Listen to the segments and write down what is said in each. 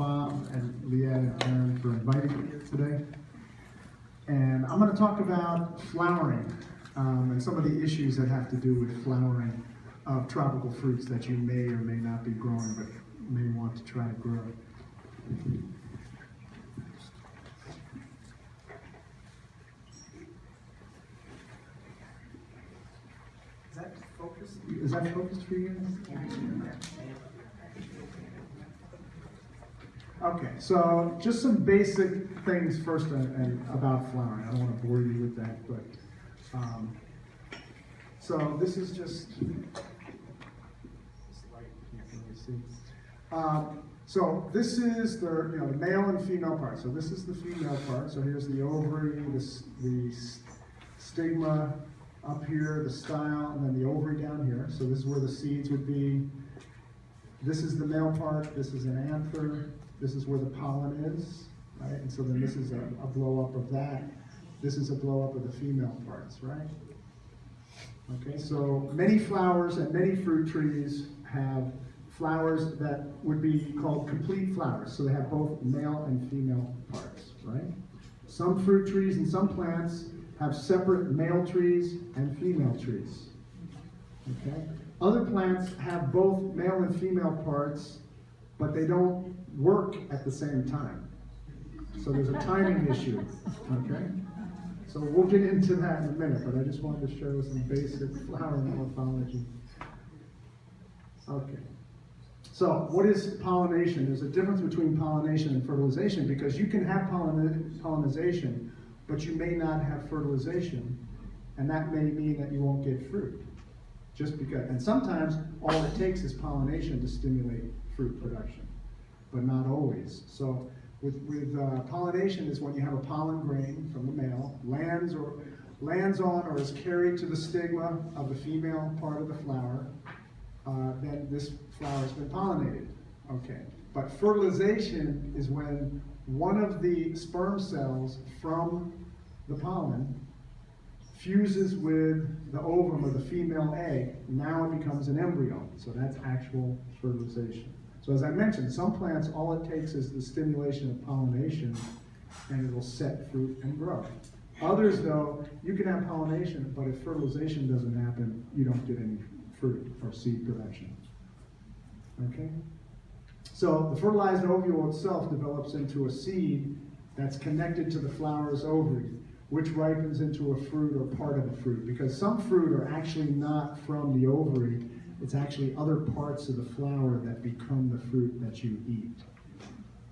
Bob and Leah and Karen for inviting me here today. And I'm going to talk about flowering and some of the issues that have to do with flowering of tropical fruits that you may or may not be growing, but may want to try to grow. Is that focused for you? Okay, so just some basic things first and about flowering. I don't want to bore you with that, but so this is just this light. Can't really see. So this is the male and female part. So this is the female part. So here's the ovary, the stigma up here, the style, and then the ovary down here. So this is where the seeds would be. This is the male part. This is an anther. This is where the pollen is, right? And so then this is a blow up of that. This is a blow up of the female parts, right? Okay, so many flowers and many fruit trees have flowers that would be called complete flowers. So they have both male and female parts, right? Some fruit trees and some plants have separate male trees and female trees. Okay? Other plants have both male and female parts, but they don't work at the same time. So there's a timing issue. Okay? So we'll get into that in a minute, but I just wanted to show some basic flowering morphology. Okay. So what is pollination? There's a difference between pollination and fertilization, because you can have pollination, but you may not have fertilization, and that may mean that you won't get fruit. Just because, and sometimes all it takes is pollination to stimulate fruit production, but not always. So with pollination is when you have a pollen grain from the male, lands on or is carried to the stigma of the female part of the flower, then this flower has been pollinated. Okay, but fertilization is when one of the sperm cells from the pollen fuses with the ovum of the female egg. Now it becomes an embryo. So that's actual fertilization. So as I mentioned, some plants, all it takes is the stimulation of pollination and it will set fruit and grow. Others, though, you can have pollination, but if fertilization doesn't happen, you don't get any fruit or seed production. Okay? So the fertilized ovule itself develops into a seed that's connected to the flower's ovary, which ripens into a fruit or part of a fruit, because some fruit are actually not from the ovary. It's actually other parts of the flower that become the fruit that you eat.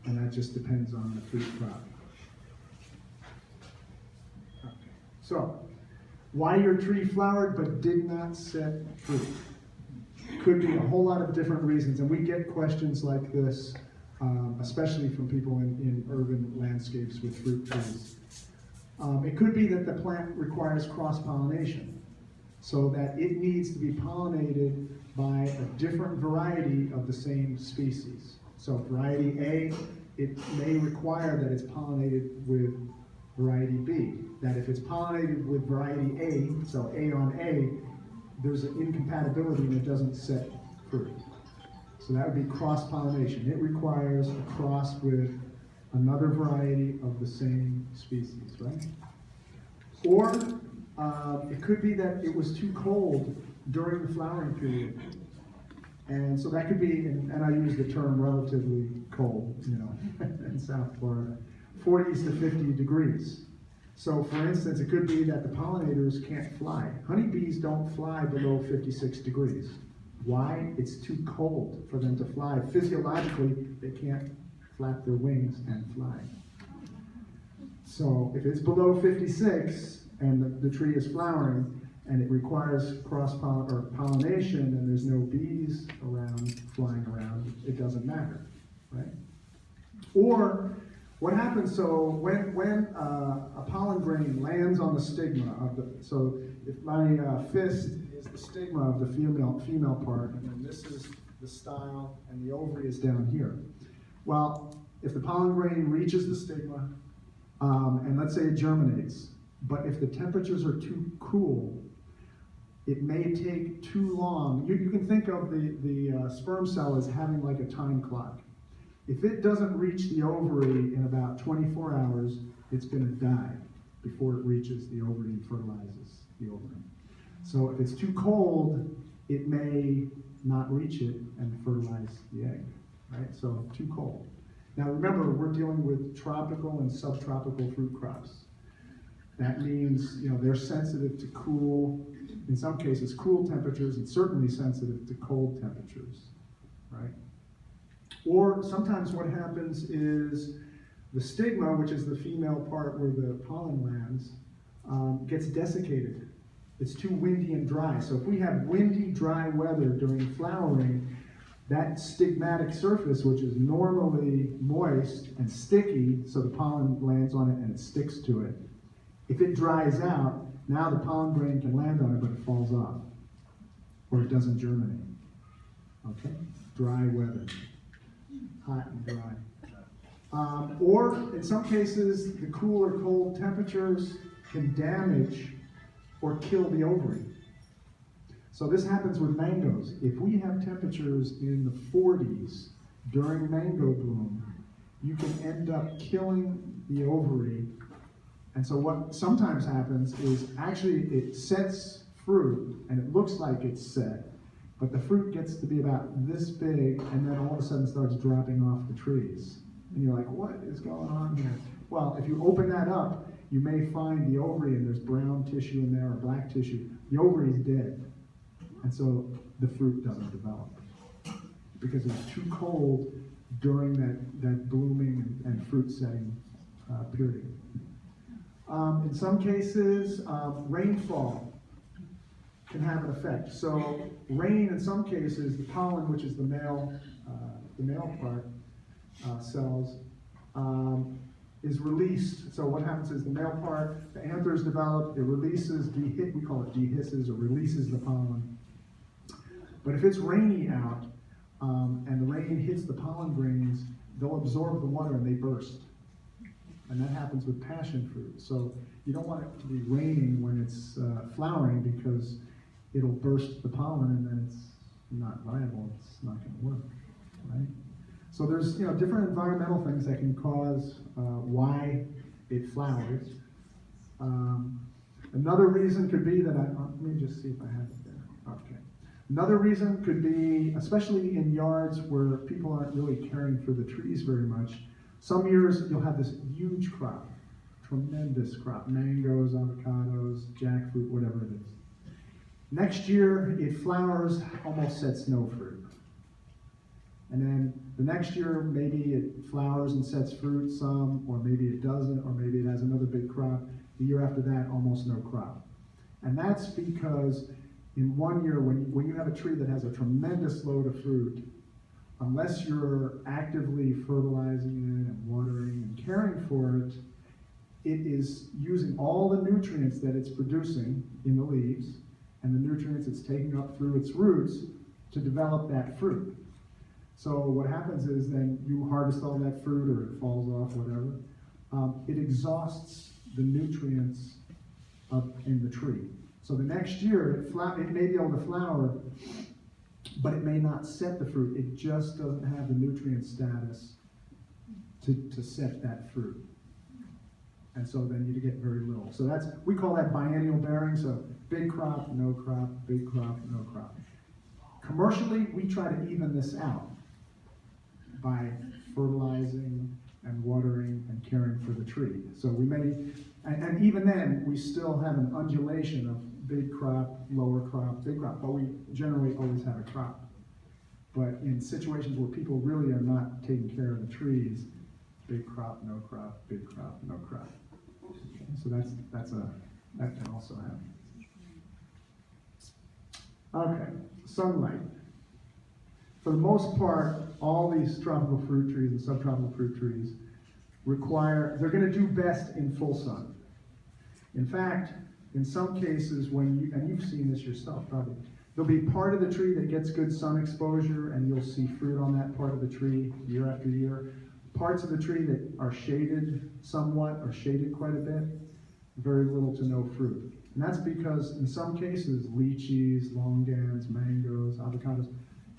And that just depends on the fruit crop. Okay. So, why your tree flowered but did not set fruit? Could be a whole lot of different reasons, and we get questions like this, especially from people in urban landscapes with fruit trees. It could be that the plant requires cross-pollination, so that it needs to be pollinated by a different variety of the same species. So variety A, it may require that it's pollinated with variety B. That if it's pollinated with variety A, so A on A, there's an incompatibility and it doesn't set fruit. So that would be cross-pollination. It requires a cross with another variety of the same species, right? Or it could be that it was too cold during the flowering period. And so that could be, and I use the term relatively cold, in South Florida, 40s to 50 degrees. So for instance, it could be that the pollinators can't fly. Honeybees don't fly below 56 degrees. Why? It's too cold for them to fly. Physiologically, they can't flap their wings and fly. So if it's below 56 and the tree is flowering and it requires pollination and there's no bees flying around, it doesn't matter, right? Or what happens, so when a pollen grain lands on the stigma of so if my fist is the stigma of the female part, and then this is the style and the ovary is down here. Well, if the pollen grain reaches the stigma, and let's say it germinates, but if the temperatures are too cool, it may take too long. You can think of the sperm cell as having like a time clock. If it doesn't reach the ovary in about 24 hours, it's going to die before it reaches the ovary and fertilizes the ovary. So if it's too cold, it may not reach it and fertilize the egg, right? So too cold. Now remember, we're dealing with tropical and subtropical fruit crops. That means, they're sensitive to cool, in some cases, cool temperatures, and certainly sensitive to cold temperatures, right? Or sometimes what happens is the stigma, which is the female part where the pollen lands, gets desiccated. It's too windy and dry. So if we have windy, dry weather during flowering, that stigmatic surface, which is normally moist and sticky, so the pollen lands on it and it sticks to it. If it dries out, now the pollen grain can land on it, but it falls off, or it doesn't germinate. Okay? Dry weather, hot and dry. Or in some cases, the cool or cold temperatures can damage or kill the ovary. So this happens with mangoes. If we have temperatures in the 40s during mango bloom, you can end up killing the ovary. And so what sometimes happens is actually it sets fruit and it looks like it's set, but the fruit gets to be about this big and then all of a sudden starts dropping off the trees. And you're like, what is going on here? Well, if you open that up, you may find the ovary and there's brown tissue in there or black tissue. The ovary is dead. And so the fruit doesn't develop because it's too cold during that blooming and fruit setting period. In some cases, rainfall can have an effect. So rain, in some cases, the pollen, which is the male part cells, is released. So what happens is the male part, the anthers develop, it releases, we call it dehisces, or releases the pollen. But if it's rainy out and the rain hits the pollen grains, they'll absorb the water and they burst. And that happens with passion fruit. So you don't want it to be raining when it's flowering because it'll burst the pollen and then it's not viable, it's not going to work, right? So there's different environmental things that can cause why it flowers. Another reason could be that let me just see if I have it there. Okay. Another reason could be, especially in yards where people aren't really caring for the trees very much, some years you'll have this huge crop, tremendous crop, mangoes, avocados, jackfruit, whatever it is. Next year it flowers, almost sets no fruit. And then the next year, maybe it flowers and sets fruit some, or maybe it doesn't, or maybe it has another big crop. The year after that, almost no crop. And that's because in 1 year, when you have a tree that has a tremendous load of fruit, unless you're actively fertilizing it and watering and caring for it, it is using all the nutrients that it's producing in the leaves and the nutrients it's taking up through its roots to develop that fruit. So what happens is then you harvest all that fruit or it falls off, whatever. It exhausts the nutrients in the tree. So the next year, it may be able to flower, but it may not set the fruit. It just doesn't have the nutrient status to set that fruit. And so then you get very little. So we call that biennial bearing. So big crop, no crop, big crop, no crop. Commercially, we try to even this out by fertilizing and watering and caring for the tree. So we may, and even then, we still have an undulation of big crop, lower crop, big crop, but we generally always have a crop. But in situations where people really are not taking care of the trees, big crop, no crop, big crop, no crop. Okay, so that can also happen. Okay, sunlight. For the most part, all these tropical fruit trees and subtropical fruit trees they're going to do best in full sun. In fact, in some cases, and you've seen this yourself probably, there'll be part of the tree that gets good sun exposure and you'll see fruit on that part of the tree year after year. Parts of the tree that are shaded somewhat or shaded quite a bit, very little to no fruit. And that's because in some cases, lychees, longans, mangoes, avocados,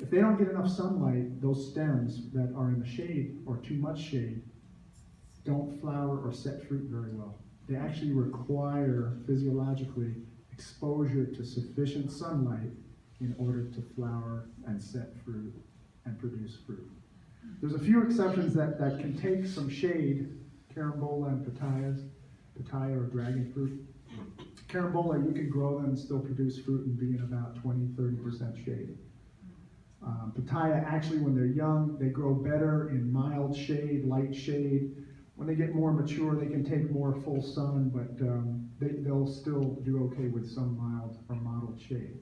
If they don't get enough sunlight, those stems that are in the shade or too much shade don't flower or set fruit very well. They actually require physiologically exposure to sufficient sunlight in order to flower and set fruit and produce fruit. There's a few exceptions that can take some shade, carambola and pitaya or dragon fruit. Carambola, you can grow them and still produce fruit and be in about 20-30% shade. Pitaya, actually, when they're young, they grow better in mild shade, light shade. When they get more mature, they can take more full sun, but they'll still do okay with some mild or mottled shade.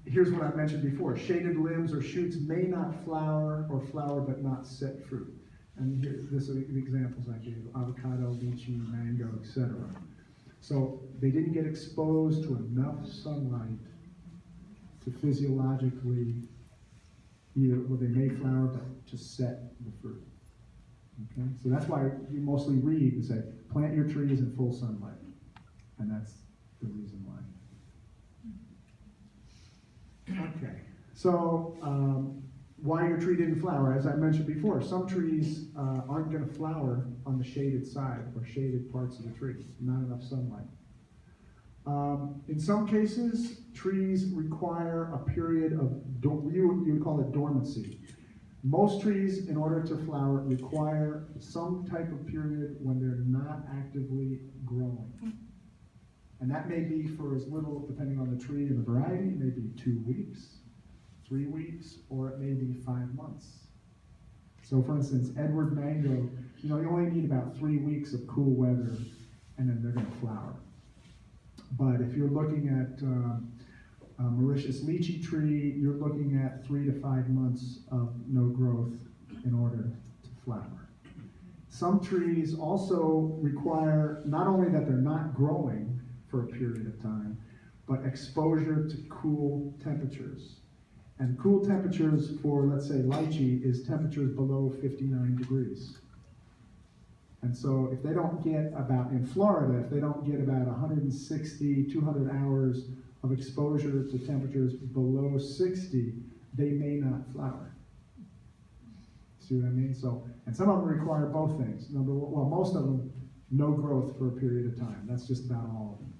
Here's what I mentioned before. Shaded limbs or shoots may not flower or flower but not set fruit. And this are the examples I gave: avocado, lychee, mango, etc. So they didn't get exposed to enough sunlight to physiologically, they may flower but to set the fruit. Okay? So that's why you mostly read and say, plant your trees in full sunlight. And that's the reason why. Okay, so why your tree didn't flower? As I mentioned before, some trees aren't going to flower on the shaded side or shaded parts of the tree, not enough sunlight. In some cases, trees require a period of, you would call it dormancy. Most trees, in order to flower, require some type of period when they're not actively growing. And that may be for as little, depending on the tree and the variety, it may be 2 weeks, 3 weeks, or it may be 5 months. So for instance, Edward mango, you only need about 3 weeks of cool weather, and then they're going to flower. But if you're looking at Mauritius lychee tree, you're looking at 3 to 5 months of no growth in order to flower. Some trees also require not only that they're not growing for a period of time, but exposure to cool temperatures. And cool temperatures for, let's say, lychee is temperatures below 59 degrees. And so if they don't get in Florida, if they don't get about 160, 200 hours of exposure to temperatures below 60, they may not flower. See what I mean? So, and some of them require both things. Most of them, no growth for a period of time. That's just about all of them.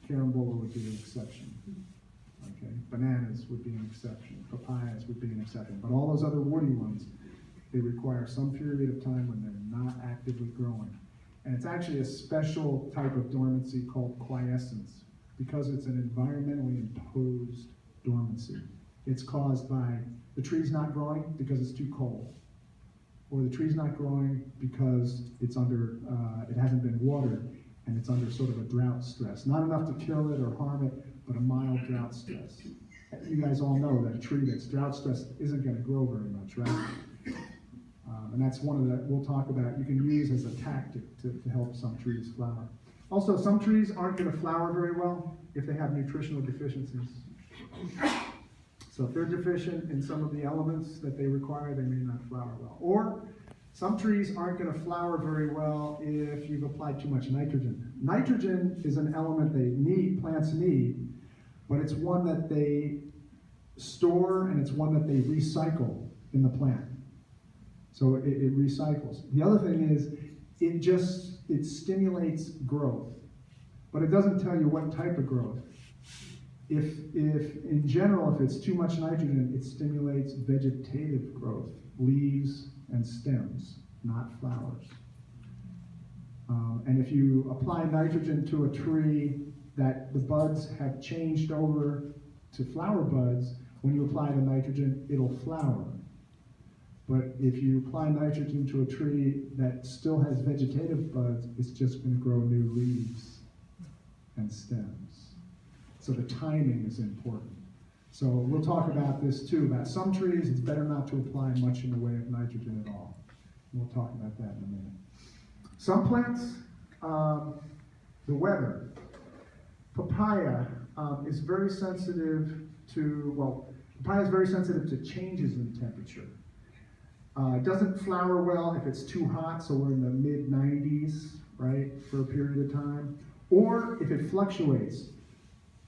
Carambola would be an exception. Okay, bananas would be an exception. Papayas would be an exception. But all those other woody ones, they require some period of time when they're not actively growing. And it's actually a special type of dormancy called quiescence, because it's an environmentally imposed dormancy. It's caused by the tree's not growing because it's too cold, or the tree's not growing because it's under, it hasn't been watered, and it's under sort of a drought stress. Not enough to kill it or harm it, but a mild drought stress. You guys all know that a tree that's drought stressed isn't going to grow very much, right? And that's one of the, we'll talk about, you can use as a tactic to help some trees flower. Also, some trees aren't going to flower very well if they have nutritional deficiencies. So if they're deficient in some of the elements that they require, they may not flower well. Or some trees aren't going to flower very well if you've applied too much nitrogen. Nitrogen is an element plants need, but it's one that they store and it's one that they recycle in the plant. So it recycles. The other thing is, it stimulates growth, but it doesn't tell you what type of growth. If in general, if it's too much nitrogen, it stimulates vegetative growth, leaves and stems, not flowers. And if you apply nitrogen to a tree that the buds have changed over to flower buds, when you apply the nitrogen, it'll flower. But if you apply nitrogen to a tree that still has vegetative buds, it's just going to grow new leaves and stems. So the timing is important. So we'll talk about this too. About some trees, it's better not to apply much in the way of nitrogen at all. We'll talk about that in a minute. Some plants, the weather. Papaya is very sensitive papaya is very sensitive to changes in temperature. It doesn't flower well if it's too hot, so we're in the mid-90s, right, for a period of time. Or if it fluctuates.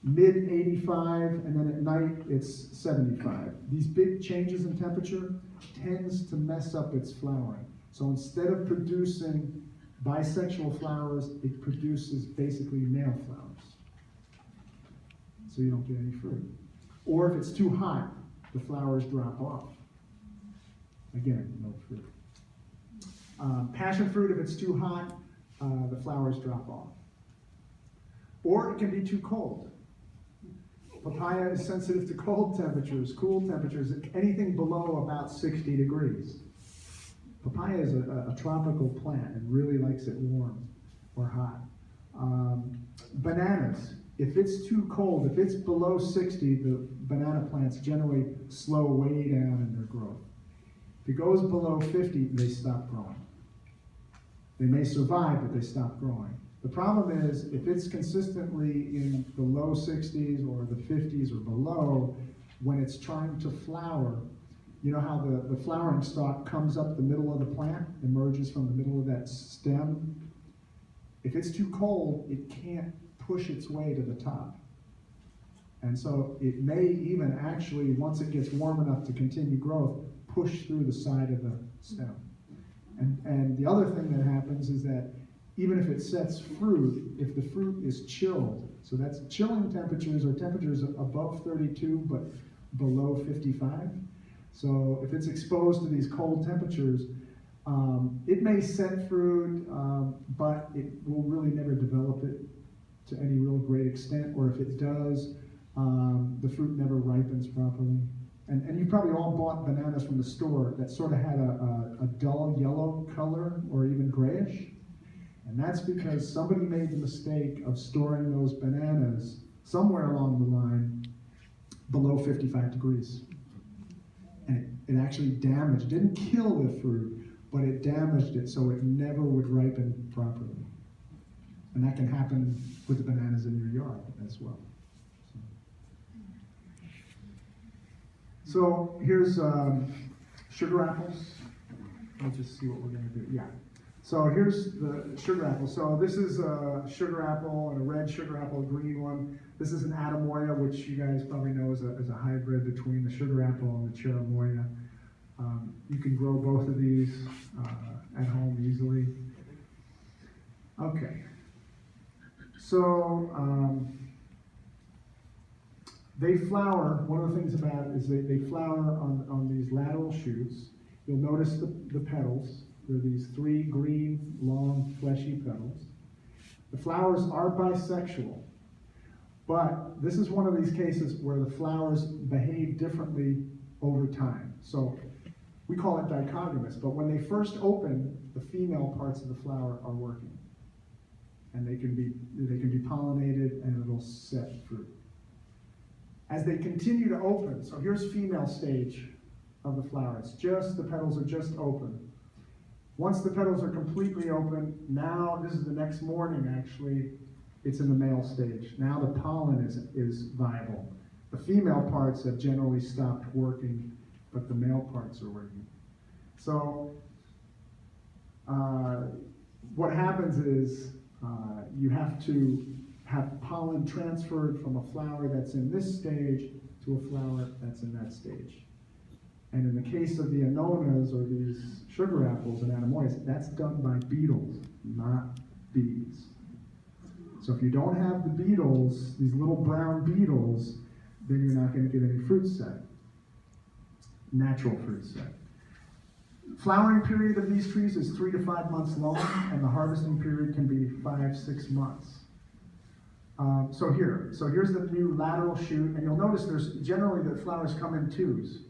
mid 85, and then at night it's 75. These big changes in temperature tends to mess up its flowering. So instead of producing bisexual flowers, it produces basically male flowers. So you don't get any fruit. Or if it's too hot, the flowers drop off. Again, no fruit. Passion fruit, if it's too hot, the flowers drop off. Or it can be too cold. Papaya is sensitive to cold temperatures, cool temperatures, anything below about 60 degrees. Papaya is a tropical plant and really likes it warm or hot. Bananas, if it's too cold, if it's below 60, the banana plants generally slow way down in their growth. If it goes below 50, they stop growing. They may survive, but they stop growing. The problem is, if it's consistently in the low 60s or the 50s or below, when it's trying to flower, you know how the flowering stalk comes up the middle of the plant, emerges from the middle of that stem? If it's too cold, it can't push its way to the top. And so it may even actually, once it gets warm enough to continue growth, push through the side of the stem. And the other thing that happens is that even if it sets fruit, if the fruit is chilled, so that's chilling temperatures or temperatures above 32 but below 55. So if it's exposed to these cold temperatures, it may set fruit, but it will really never develop it to any real great extent, or if it does, the fruit never ripens properly. And you probably all bought bananas from the store that sort of had a dull yellow color or even grayish. And that's because somebody made the mistake of storing those bananas somewhere along the line below 55 degrees. And it actually damaged, didn't kill the fruit, but it damaged it so it never would ripen properly. And that can happen with the bananas in your yard as well. So here's sugar apples. Let's just see what we're going to do. Yeah. So here's the sugar apple. So this is a sugar apple and a red sugar apple, a green one. This is an Atamoya, which you guys probably know is a hybrid between the sugar apple and the cherimoya. You can grow both of these at home easily. Okay. So they flower. One of the things about it is they flower on these lateral shoots. You'll notice the petals. There are these 3 green, long, fleshy petals. The flowers are bisexual, but this is one of these cases where the flowers behave differently over time. So we call it dichogamous, but when they first open, the female parts of the flower are working. And they can be pollinated and it'll set fruit. As they continue to open, so here's female stage of the flower. It's just, the petals are just open. Once the petals are completely open, now, this is the next morning actually, it's in the male stage. Now the pollen is viable. The female parts have generally stopped working, but the male parts are working. So what happens is you have to have pollen transferred from a flower that's in this stage to a flower that's in that stage. And in the case of the anonas, or these sugar apples and Atamoyas, that's done by beetles, not bees. So if you don't have the beetles, these little brown beetles, then you're not going to get any fruit set, natural fruit set. Flowering period of these trees is 3 to 5 months long, and the harvesting period can be 5-6 months. So here's the new lateral shoot, and you'll notice there's generally the flowers come in twos.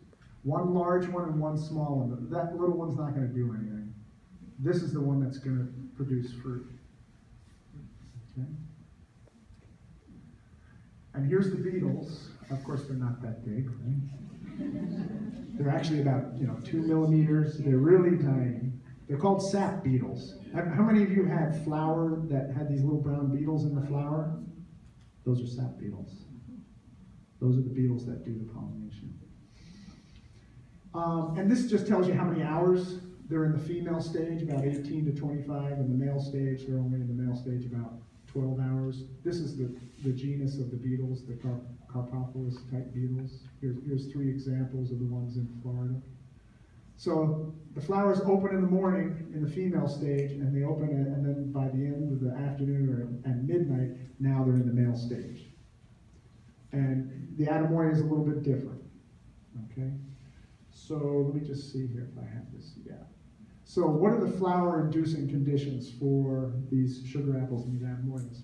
One large one and one small one. That little one's not going to do anything. This is the one that's going to produce fruit. Okay. And here's the beetles. Of course, they're not that big, right? They're actually about 2 millimeters. They're really tiny. They're called sap beetles. How many of you had flour that had these little brown beetles in the flour? Those are sap beetles. Those are the beetles that do the pollination. And this just tells you how many hours they're in the female stage, about 18 to 25, and the male stage, they're only in the male stage about 12 hours. This is the genus of the beetles, the Carpophilus type beetles. Here's 3 examples of the ones in Florida. So the flowers open in the morning in the female stage, and they open it, and then by the end of the afternoon or at midnight, now they're in the male stage. And the anemoia is a little bit different, okay? So let me just see here if I have this, yeah. So what are the flower-inducing conditions for these sugar apples and these anemoias?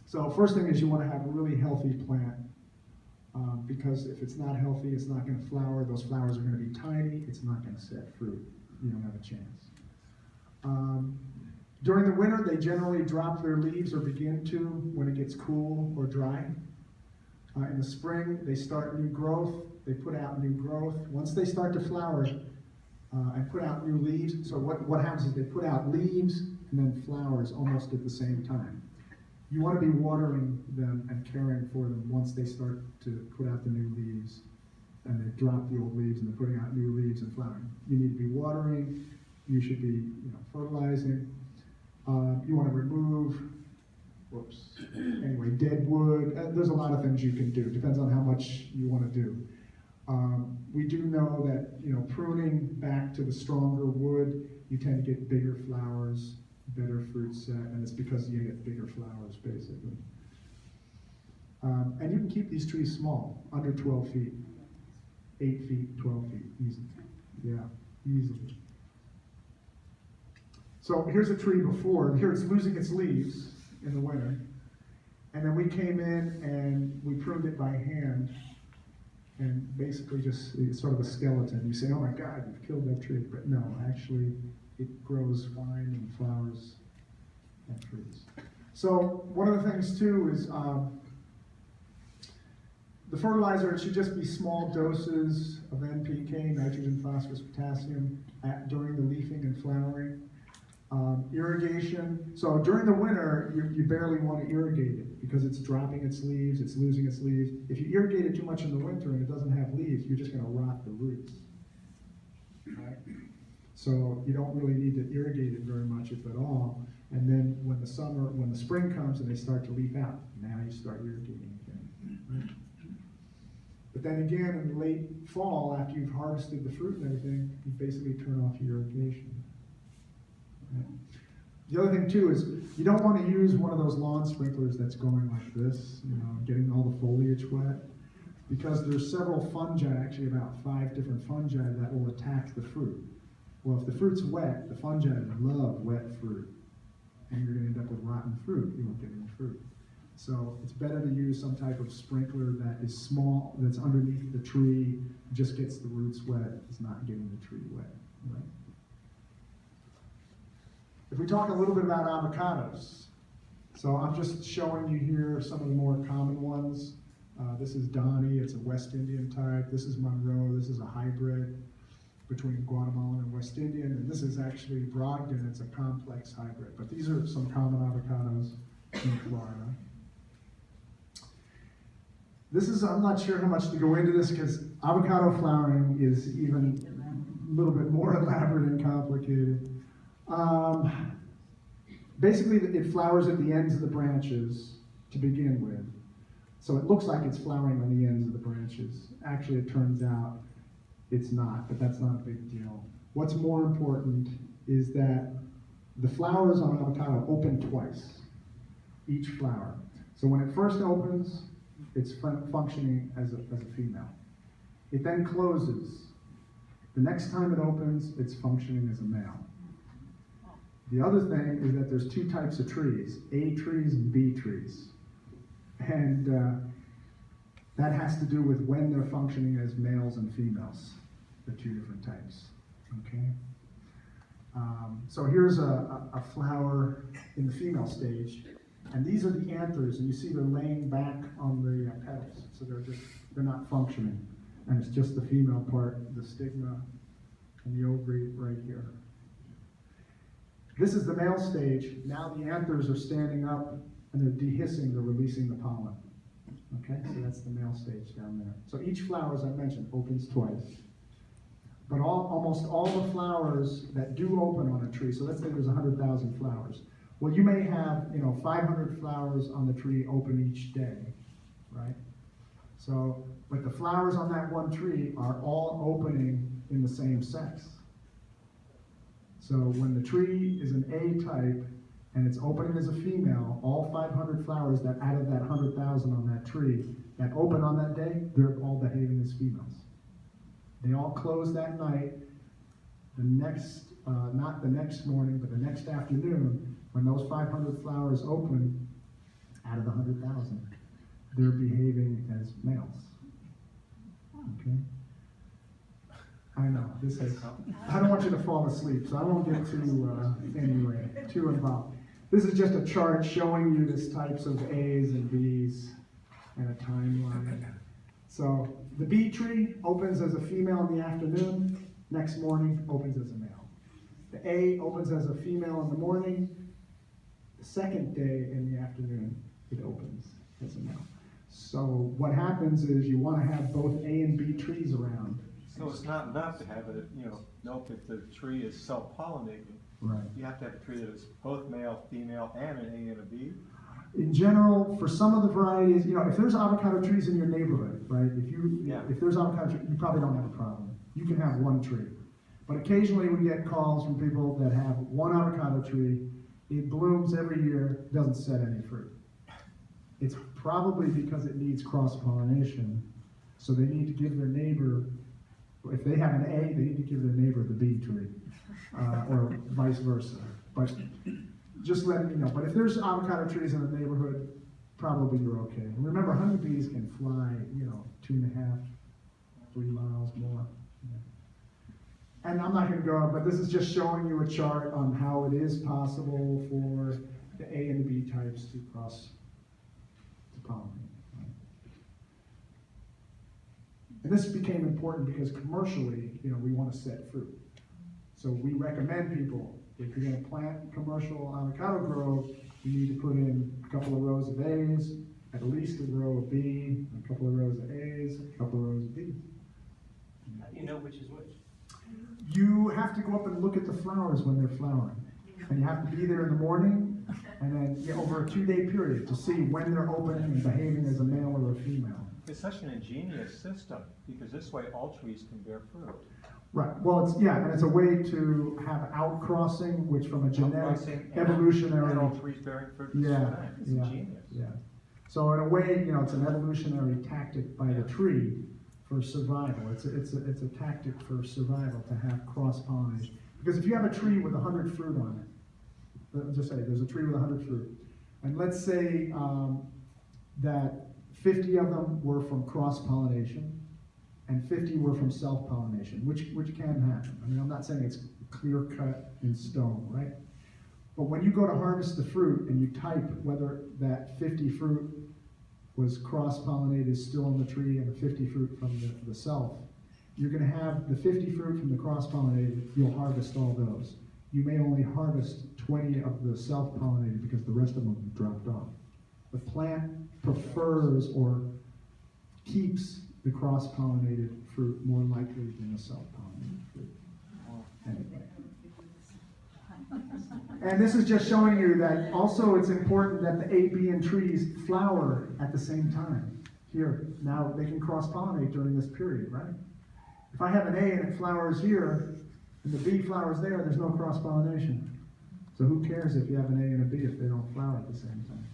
So first thing is you want to have a really healthy plant, because if it's not healthy, it's not going to flower. Those flowers are going to be tiny. It's not going to set fruit. You don't have a chance. During the winter, they generally drop their leaves or begin to when it gets cool or dry. In the spring, they start new growth. They put out new growth. Once they start to flower and put out new leaves, so what happens is they put out leaves and then flowers almost at the same time. You want to be watering them and caring for them once they start to put out the new leaves, and they drop the old leaves and they're putting out new leaves and flowering. You need to be watering. You should be, fertilizing. You want to remove, anyway, dead wood. There's a lot of things you can do. Depends on how much you want to do. We do know that pruning back to the stronger wood, you tend to get bigger flowers, better fruit set, and it's because you get bigger flowers, basically. And you can keep these trees small, under 12 feet, 8 feet, 12 feet, easy. Yeah, easily. So here's a tree before. Here it's losing its leaves in the winter. And then we came in and we pruned it by hand, and basically just it's sort of a skeleton. You say, oh my God, you've killed that tree. But no, actually, it grows fine and flowers and trees. So one of the things too is the fertilizer, it should just be small doses of NPK, nitrogen, phosphorus, potassium, during the leafing and flowering. Irrigation, so during the winter, you barely want to irrigate it because it's dropping its leaves, it's losing its leaves. If you irrigate it too much in the winter and it doesn't have leaves, you're just going to rot the roots. Right? So you don't really need to irrigate it very much, if at all. And then when the spring comes and they start to leaf out, now you start irrigating again. Right? But then again, in late fall, after you've harvested the fruit and everything, you basically turn off your irrigation. Right? The other thing too is you don't want to use one of those lawn sprinklers that's going like this, getting all the foliage wet, because there's several fungi, actually about 5 different fungi that will attack the fruit. Well, if the fruit's wet, the fungi love wet fruit, and you're going to end up with rotten fruit. You won't get any fruit. So it's better to use some type of sprinkler that is small, that's underneath the tree, just gets the roots wet, it's not getting the tree wet. Right? If we talk a little bit about avocados, so I'm just showing you here some of the more common ones. This is Donny, it's a West Indian type. This is Monroe, this is a hybrid between Guatemalan and West Indian. And this is actually Brogdon, it's a complex hybrid. But these are some common avocados in Florida. I'm not sure how much to go into this because avocado flowering is even a little bit more elaborate and complicated. Basically, it flowers at the ends of the branches to begin with. So it looks like it's flowering on the ends of the branches. Actually, it turns out it's not, but that's not a big deal. What's more important is that the flowers on avocado open twice, each flower. So when it first opens, it's functioning as a female. It then closes. The next time it opens, it's functioning as a male. The other thing is that there's 2 types of trees, A trees and B trees. And that has to do with when they're functioning as males and females, the 2 different types, okay? So here's a flower in the female stage, and these are the anthers, and you see they're laying back on the petals, so they're not functioning. And it's just the female part, the stigma and the ovary right here. This is the male stage. Now the anthers are standing up and they're dehiscing, they're releasing the pollen. Okay, so that's the male stage down there. So each flower, as I mentioned, opens twice. But almost all the flowers that do open on a tree, so let's say there's 100,000 flowers, Well, you may have, 500 flowers on the tree open each day, right? So, but the flowers on that one tree are all opening in the same sex. So when the tree is an A type and it's opening as a female, all 500 flowers that out of that 100,000 on that tree that open on that day, they're all behaving as females. They all close that night. The next, not the next morning, but the next afternoon, when those 500 flowers open out of the 100,000, they're behaving as males. Okay? I know, this is, I don't want you to fall asleep, so I won't get too involved. This is just a chart showing you the types of A's and B's and a timeline. So the B tree opens as a female in the afternoon, next morning opens as a male. The A opens as a female in the morning, the second day in the afternoon it opens as a male. So what happens is you want to have both A and B trees around. So it's not enough to have it, note if the tree is self-pollinating. Right. You have to have a tree that is both male, female, and an A and a B. In general, for some of the varieties, if there's avocado trees in your neighborhood, right? If there's avocado trees, you probably don't have a problem. You can have one tree. But occasionally we get calls from people that have one avocado tree, it blooms every year, doesn't set any fruit. It's probably because it needs cross-pollination, so they need to give their neighbor, if they have an A, they need to give their neighbor the B tree, or vice versa. But just letting you know. But if there's avocado trees in the neighborhood, probably you're okay. And remember, honeybees can fly, 2.5, 3 miles more. Yeah. And I'm not going to go, but this is just showing you a chart on how it is possible for the A and the B types to cross to pollinate. And this became important because commercially, we want to set fruit. So we recommend people, if you're going to plant commercial avocado grove, you need to put in a couple of rows of A's, at least a row of B, a couple of rows of A's, a couple of rows of B's. How do you know which is which? You have to go up and look at the flowers when they're flowering. And you have to be there in the morning, and then over a 2-day period to see when they're opening and behaving as a male or a female. It's such an ingenious system, because this way all trees can bear fruit. Right, well, and it's a way to have outcrossing, which from a genetic, evolutionary... And all trees bearing fruit at the same time. It's ingenious. Yeah. So in a way, it's an evolutionary tactic by the tree for survival. It's a tactic for survival to have cross-pollination. Because if you have a tree with 100 fruit on it, let's just say there's a tree with 100 fruit, and let's say that 50 of them were from cross-pollination, and 50 were from self-pollination, which can happen. I mean, I'm not saying it's clear-cut in stone, right? But when you go to harvest the fruit and you type whether that 50 fruit was cross-pollinated still in the tree and the 50 fruit from the self, you're going to have the 50 fruit from the cross-pollinated, you'll harvest all those. You may only harvest 20 of the self-pollinated because the rest of them dropped off. The plant prefers or keeps the cross-pollinated fruit more likely than the self-pollinated fruit. Anyway. And this is just showing you that also it's important that the A, B, and trees flower at the same time. Here, now they can cross-pollinate during this period, right? If I have an A and it flowers here, and the B flowers there, there's no cross-pollination. So who cares if you have an A and a B if they don't flower at the same time?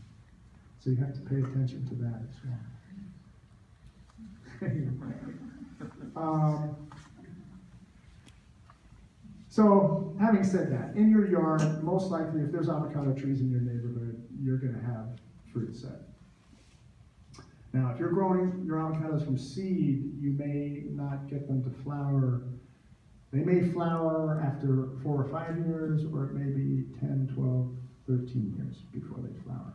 So you have to pay attention to that as well. So, having said that, in your yard, most likely, if there's avocado trees in your neighborhood, you're going to have fruit set. Now, if you're growing your avocados from seed, you may not get them to flower. They may flower after 4 or 5 years, or it may be 10, 12, 13 years before they flower.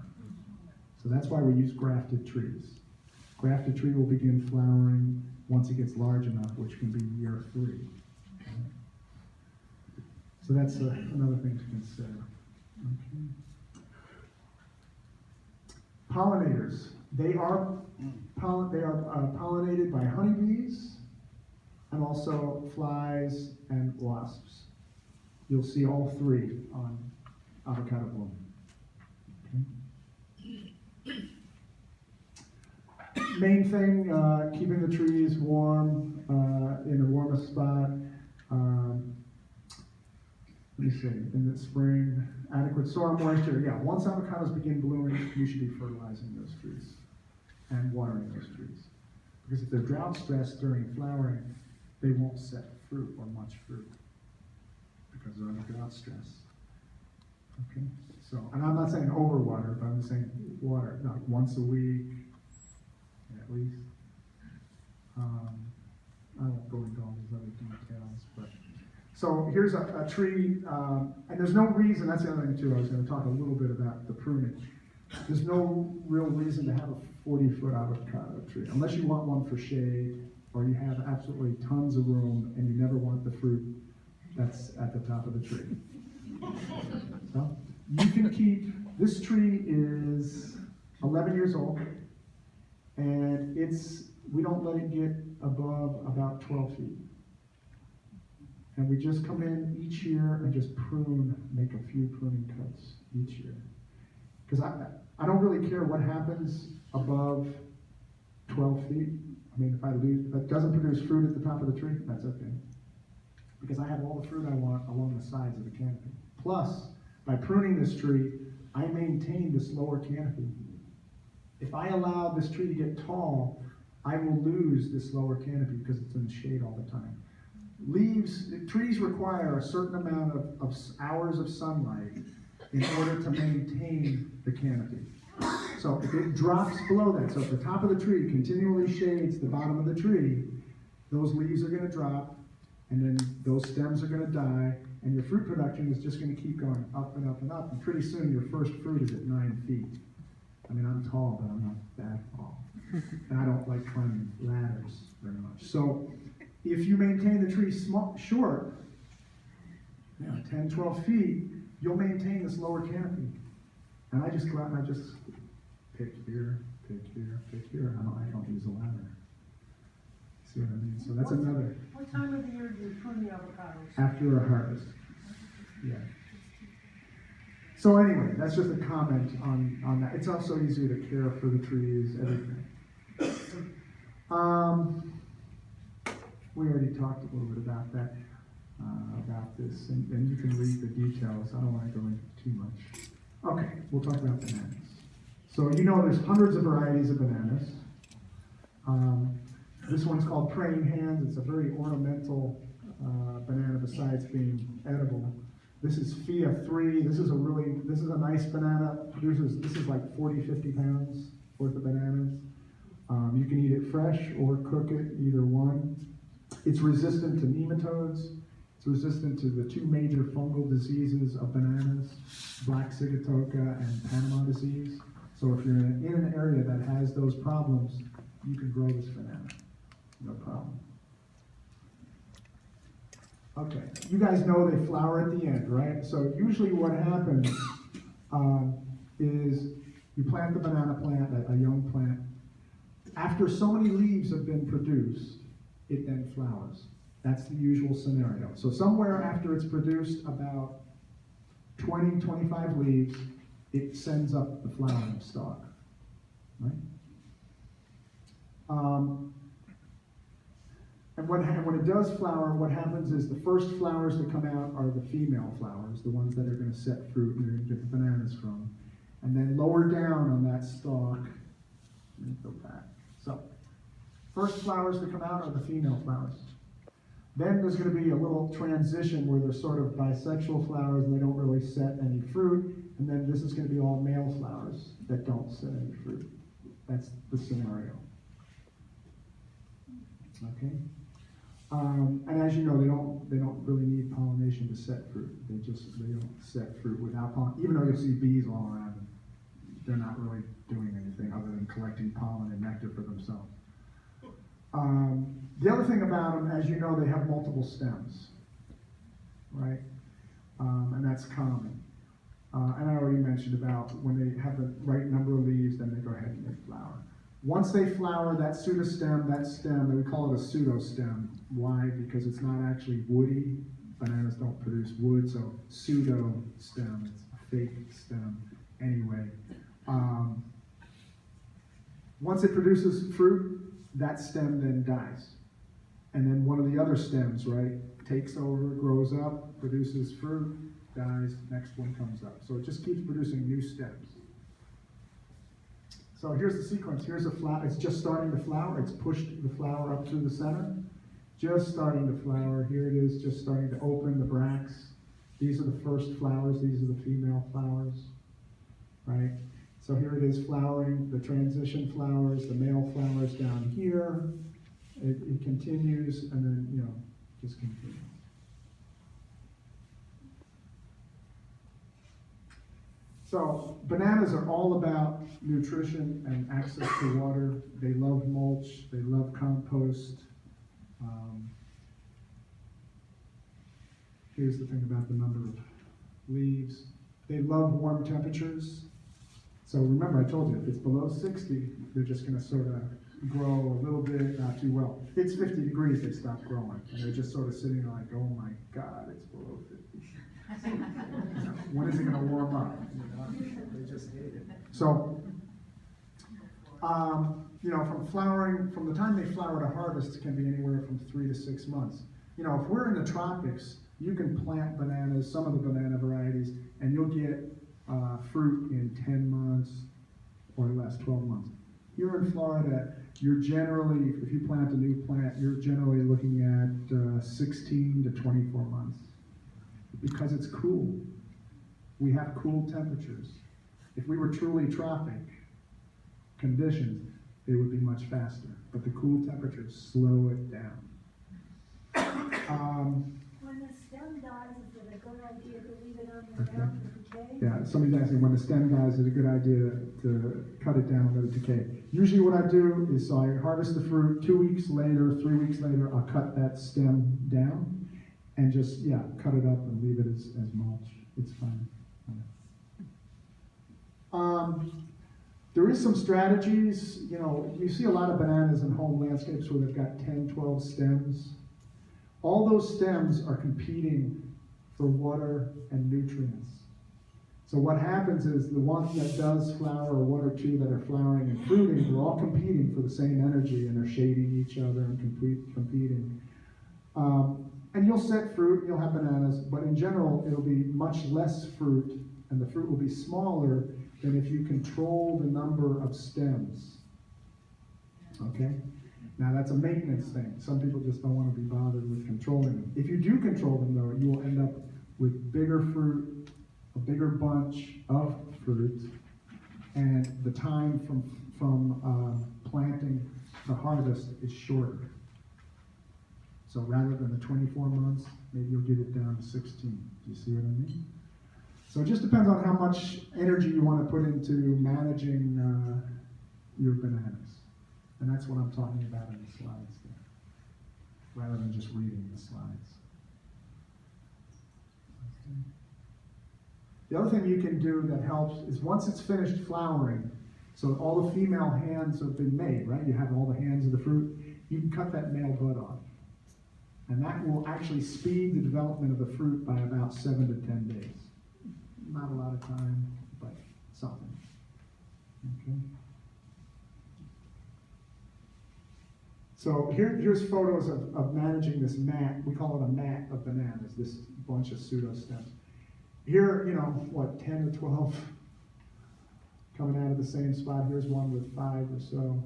So that's why we use grafted trees. Grafted tree will begin flowering once it gets large enough, which can be year 3. Okay. So that's another thing to consider. Okay. Pollinators. They are pollinated by honeybees and also flies and wasps. You'll see all 3 on avocado bloom. Main thing, keeping the trees warm, in the warmest spot. Let me see, in the spring, adequate soil moisture. Yeah, once avocados begin blooming, you should be fertilizing those trees and watering those trees. Because if they're drought stressed during flowering, they won't set fruit or much fruit because they're under drought stress. Okay, so, and I'm not saying overwater, but I'm saying water, like once a week, at least. I won't go into all these other details, but. So here's a tree, and there's no reason, that's the other thing too, I was gonna talk a little bit about the pruning. There's no real reason to have a 40-foot avocado tree, unless you want one for shade, or you have absolutely tons of room and you never want the fruit that's at the top of the tree. So you can keep, this tree is 11 years old, and we don't let it get above about 12 feet. And we just come in each year and just prune, make a few pruning cuts each year. Because I don't really care what happens above 12 feet. I mean, if it doesn't produce fruit at the top of the tree, that's okay. Because I have all the fruit I want along the sides of the canopy. Plus, by pruning this tree, I maintain this lower canopy. If I allow this tree to get tall, I will lose this lower canopy because it's in the shade all the time. Trees require a certain amount of hours of sunlight in order to maintain the canopy. So if it drops below that, so if the top of the tree continually shades the bottom of the tree, those leaves are going to drop, and then those stems are going to die, and your fruit production is just going to keep going up and up and up, and pretty soon your first fruit is at 9 feet. I mean, I'm tall, but I'm not that tall. And I don't like climbing ladders very much. So if you maintain the tree short, 10, 12 feet, you'll maintain this lower canopy. And I just go out and I just pick here, pick here, pick here. I don't use a ladder. See what I mean? So that's another. What time of the year do you prune the avocados? After a harvest. Yeah. So anyway, that's just a comment on that. It's also easier to care for the trees, everything. We already talked a little bit about that, about this, and you can read the details. I don't want to go into too much. Okay, we'll talk about bananas. So you know there's hundreds of varieties of bananas. This one's called praying hands. It's a very ornamental banana besides being edible. This is FIA 3. This is a nice banana. This is like 40, 50 pounds worth of bananas. You can eat it fresh or cook it, either one. It's resistant to nematodes. It's resistant to the two major fungal diseases of bananas, black sigatoka and Panama disease. So if you're in an area that has those problems, you can grow this banana, no problem. Okay, you guys know they flower at the end, right? So usually what happens is you plant the banana plant, a young plant. After so many leaves have been produced, it then flowers. That's the usual scenario. So somewhere after it's produced about 20, 25 leaves, it sends up the flowering stalk, right? And when it does flower, what happens is the first flowers that come out are the female flowers, the ones that are going to set fruit and you're going to get the bananas from. And then lower down on that stalk, let me go back. So, first flowers that come out are the female flowers. Then there's going to be a little transition where they're sort of bisexual flowers and they don't really set any fruit. And then this is going to be all male flowers that don't set any fruit. That's the scenario. Okay? And as you know, they don't really need pollination to set fruit. They don't set fruit without pollen. Even though you'll see bees all around them, they're not really doing anything other than collecting pollen and nectar for themselves. The other thing about them, as you know, they have multiple stems, right? And that's common. And I already mentioned about when they have the right number of leaves, then they go ahead and they flower. Once they flower, that pseudostem, we call it a pseudostem. Why? Because it's not actually woody. Bananas don't produce wood, so pseudostem, it's a fake stem anyway. Once it produces fruit, that stem then dies. And then one of the other stems, right, takes over, grows up, produces fruit, dies, next one comes up. So it just keeps producing new stems. So here's the sequence. Here's a flower. It's just starting to flower. It's pushed the flower up through the center. Just starting to flower. Here it is, just starting to open the bracts. These are the first flowers. These are the female flowers, right? So here it is flowering, the transition flowers, the male flowers down here. It continues, and then, you know, just continues. So bananas are all about nutrition and access to water. They love mulch. They love compost. Here's the thing about the number of leaves. They love warm temperatures. So remember, I told you, if it's below 60, they're just going to sort of grow a little bit, not too well. If it's 50 degrees, they stop growing. And they're just sort of sitting there like, oh my God, it's below 50. When is it going to warm up? You know, they just hate it. So, you know, from flowering, from the time they flower to harvest, it can be anywhere from 3 to 6 months. You know, if we're in the tropics, you can plant bananas, some of the banana varieties, and you'll get fruit in 10 months or less, 12 months. Here in Florida, you're generally, if you plant a new plant, you're generally looking at 16 to 24 months. Because it's cool. We have cool temperatures. If we were truly tropic conditions, it would be much faster. But the cool temperatures slow it down. When the stem dies, is it a good idea to leave it on the ground to decay? Yeah, somebody's asking when the stem dies, is it a good idea to cut it down and let it decay? Usually what I do is, so I harvest the fruit, 2 weeks later, 3 weeks later, I'll cut that stem down and just, yeah, cut it up and leave it as mulch. It's fine. There is some strategies, you know, you see a lot of bananas in home landscapes where they've got 10, 12 stems. All those stems are competing for water and nutrients. So what happens is the one that does flower, or one or two that are flowering and fruiting, they're all competing for the same energy, and they're shading each other and competing. And you'll set fruit, you'll have bananas, but in general, it'll be much less fruit, and the fruit will be smaller than if you control the number of stems. Okay? Now that's a maintenance thing. Some people just don't want to be bothered with controlling them. If you do control them though, you will end up with bigger fruit, a bigger bunch of fruit, and the time from planting to harvest is shorter. So rather than the 24 months, maybe you'll get it down to 16. Do you see what I mean? So it just depends on how much energy you want to put into managing your bananas. And that's what I'm talking about in the slides there, rather than just reading the slides. Okay. The other thing you can do that helps is once it's finished flowering, so all the female hands have been made, right? You have all the hands of the fruit, you can cut that male bud off. And that will actually speed the development of the fruit by about 7 to 10 days. Not a lot of time, but something. Okay. So here's photos of managing this mat. We call it a mat of bananas, this bunch of pseudostems. Here, you know, what, 10 or 12 coming out of the same spot. Here's one with 5 or so.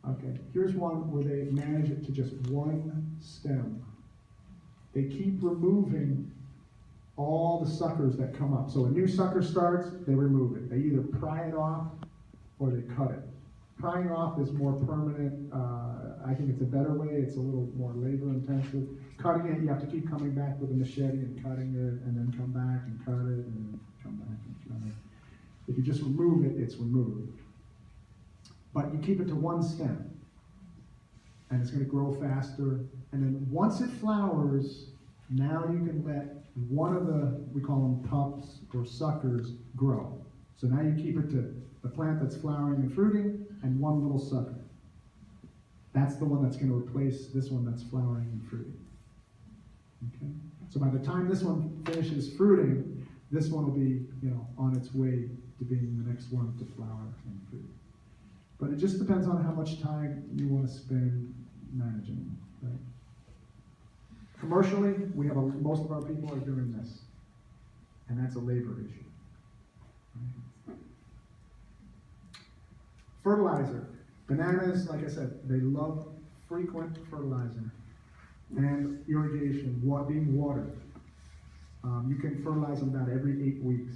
Okay, here's one where they manage it to just one stem. They keep removing all the suckers that come up. So a new sucker starts, they remove it. They either pry it off or they cut it. Prying off is more permanent. I think it's a better way. It's a little more labor intensive. Cutting it, you have to keep coming back with a machete and cutting it, and then come back and cut it, and then come back and cut it. If you just remove it, it's removed. But you keep it to one stem, and it's going to grow faster. And then once it flowers, now you can let one of the, we call them pups or suckers, grow. So now you keep it to the plant that's flowering and fruiting and one little sucker. That's the one that's going to replace this one that's flowering and fruiting. Okay? So by the time this one finishes fruiting, this one will be, you know, on its way to being the next one to flower and fruit. But it just depends on how much time you want to spend managing them, right? Commercially, most of our people are doing this, and that's a labor issue. Right? Fertilizer. Bananas, like I said, they love frequent fertilizer and irrigation, being watered. You can fertilize them about every 8 weeks,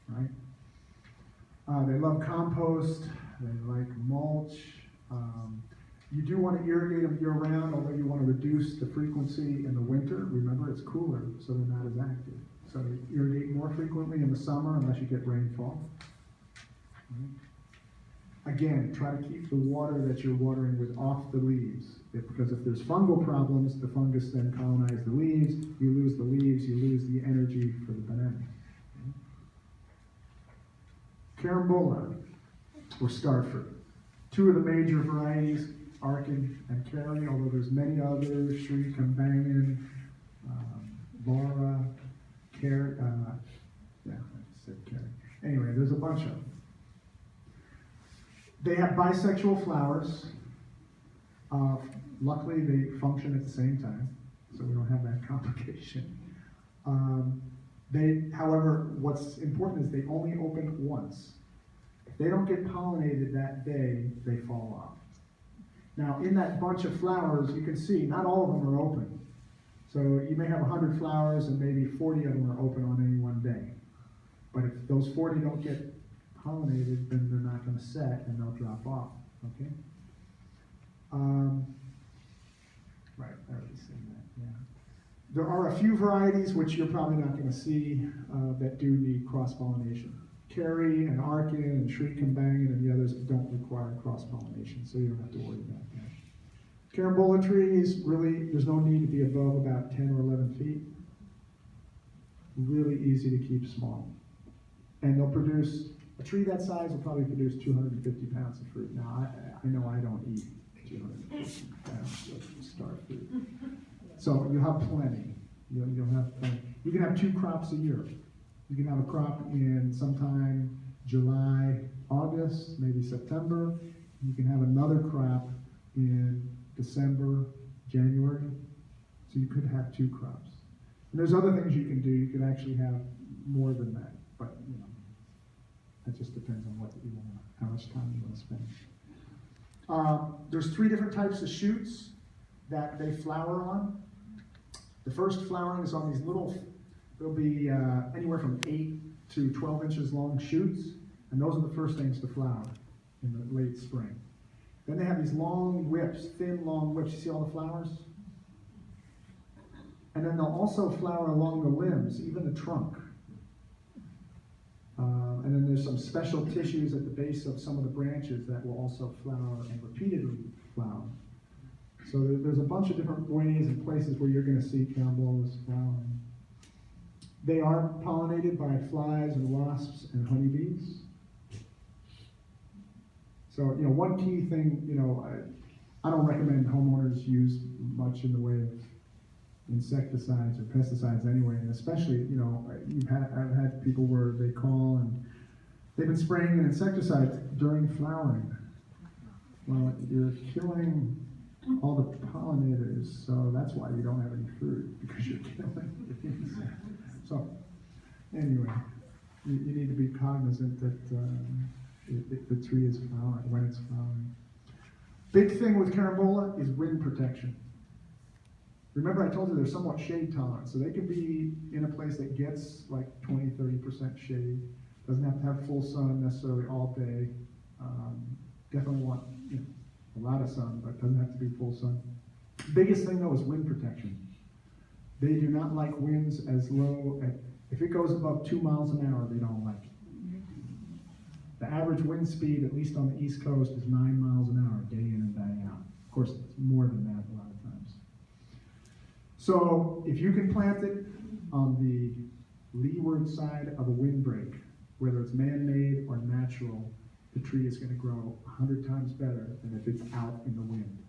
right? They love compost, they like mulch. You do want to irrigate them year-round, although you want to reduce the frequency in the winter. Remember, it's cooler, so they're not as active. So you irrigate more frequently in the summer unless you get rainfall. Right? Again, try to keep the water that you're watering with off the leaves. Because if there's fungal problems, the fungus then colonize the leaves. You lose the leaves, you lose the energy for the banana. Carambola, or star fruit. Two of the major varieties, Arkin and Kerry, although there's many others, Sri Kambangan, Laura, Kerry, yeah, I just said Kerry. Anyway, there's a bunch of them. They have bisexual flowers. Luckily, they function at the same time, so we don't have that complication. However, what's important is they only open once. If they don't get pollinated that day, they fall off. Now, in that bunch of flowers, you can see not all of them are open. So you may have 100 flowers and maybe 40 of them are open on any one day. But if those 40 don't get pollinated, then they're not going to set and they'll drop off. Okay? Right, I already said that, yeah. There are a few varieties which you're probably not going to see that do need cross-pollination. Kerry and Arkin and Sri Kambangan and the others don't require cross-pollination, so you don't have to worry about that. Carambola trees, really, there's no need to be above about 10 or 11 feet. Really easy to keep small. And they'll produce, a tree that size will probably produce 250 pounds of fruit. Now, I know I don't eat 250 pounds of star fruit. So you'll have plenty. You'll have plenty. You can have 2 crops a year. You can have a crop in sometime July, August, maybe September. You can have another crop in December, January. So you could have 2 crops. And there's other things you can do. You could actually have more than that. But, that just depends on what you want, how much time you want to spend. There's 3 different types of shoots that they flower on. The first flowering is on these little, they'll be anywhere from 8 to 12 inches long shoots, and those are the first things to flower in the late spring. Then they have these long whips, thin long whips. You see all the flowers? And then they'll also flower along the limbs, even the trunk. And then there's some special tissues at the base of some of the branches that will also flower and repeatedly flower. So there's a bunch of different ways and places where you're going to see carambolas flowering. They are pollinated by flies and wasps and honeybees. So, one key thing, I don't recommend homeowners use much in the way of insecticides or pesticides anyway, and especially, I've had people where they call and they've been spraying an insecticide during flowering. Well, you're killing all the pollinators, so that's why you don't have any fruit, because you're killing the insects. So, anyway, you need to be cognizant that the tree is flowering, when it's flowering. Big thing with carambola is wind protection. Remember I told you they're somewhat shade tolerant, so they can be in a place that gets like 20-30% shade. Doesn't have to have full sun necessarily all day. Definitely want a lot of sun, but doesn't have to be full sun. Biggest thing though is wind protection. They do not like winds as low, if it goes above 2 miles an hour, they don't like it. The average wind speed, at least on the East Coast, is 9 miles an hour, day in and day out. Of course, it's more than that a lot of times. So if you can plant it on the leeward side of a windbreak, whether it's man-made or natural, the tree is going to grow 100 times better than if it's out in the wind.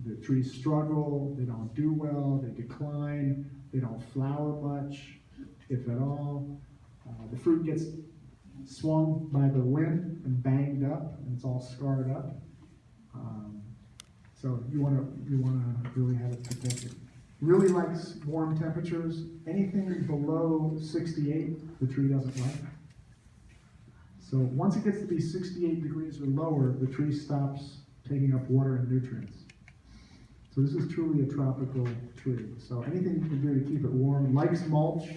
The trees struggle, they don't do well, they decline, they don't flower much, if at all. The fruit gets swung by the wind and banged up, and it's all scarred up. So you wanna really have it protected. Really likes warm temperatures. Anything below 68, the tree doesn't like. So once it gets to be 68 degrees or lower, the tree stops taking up water and nutrients. So this is truly a tropical tree. So anything you can do to keep it warm. Likes mulch,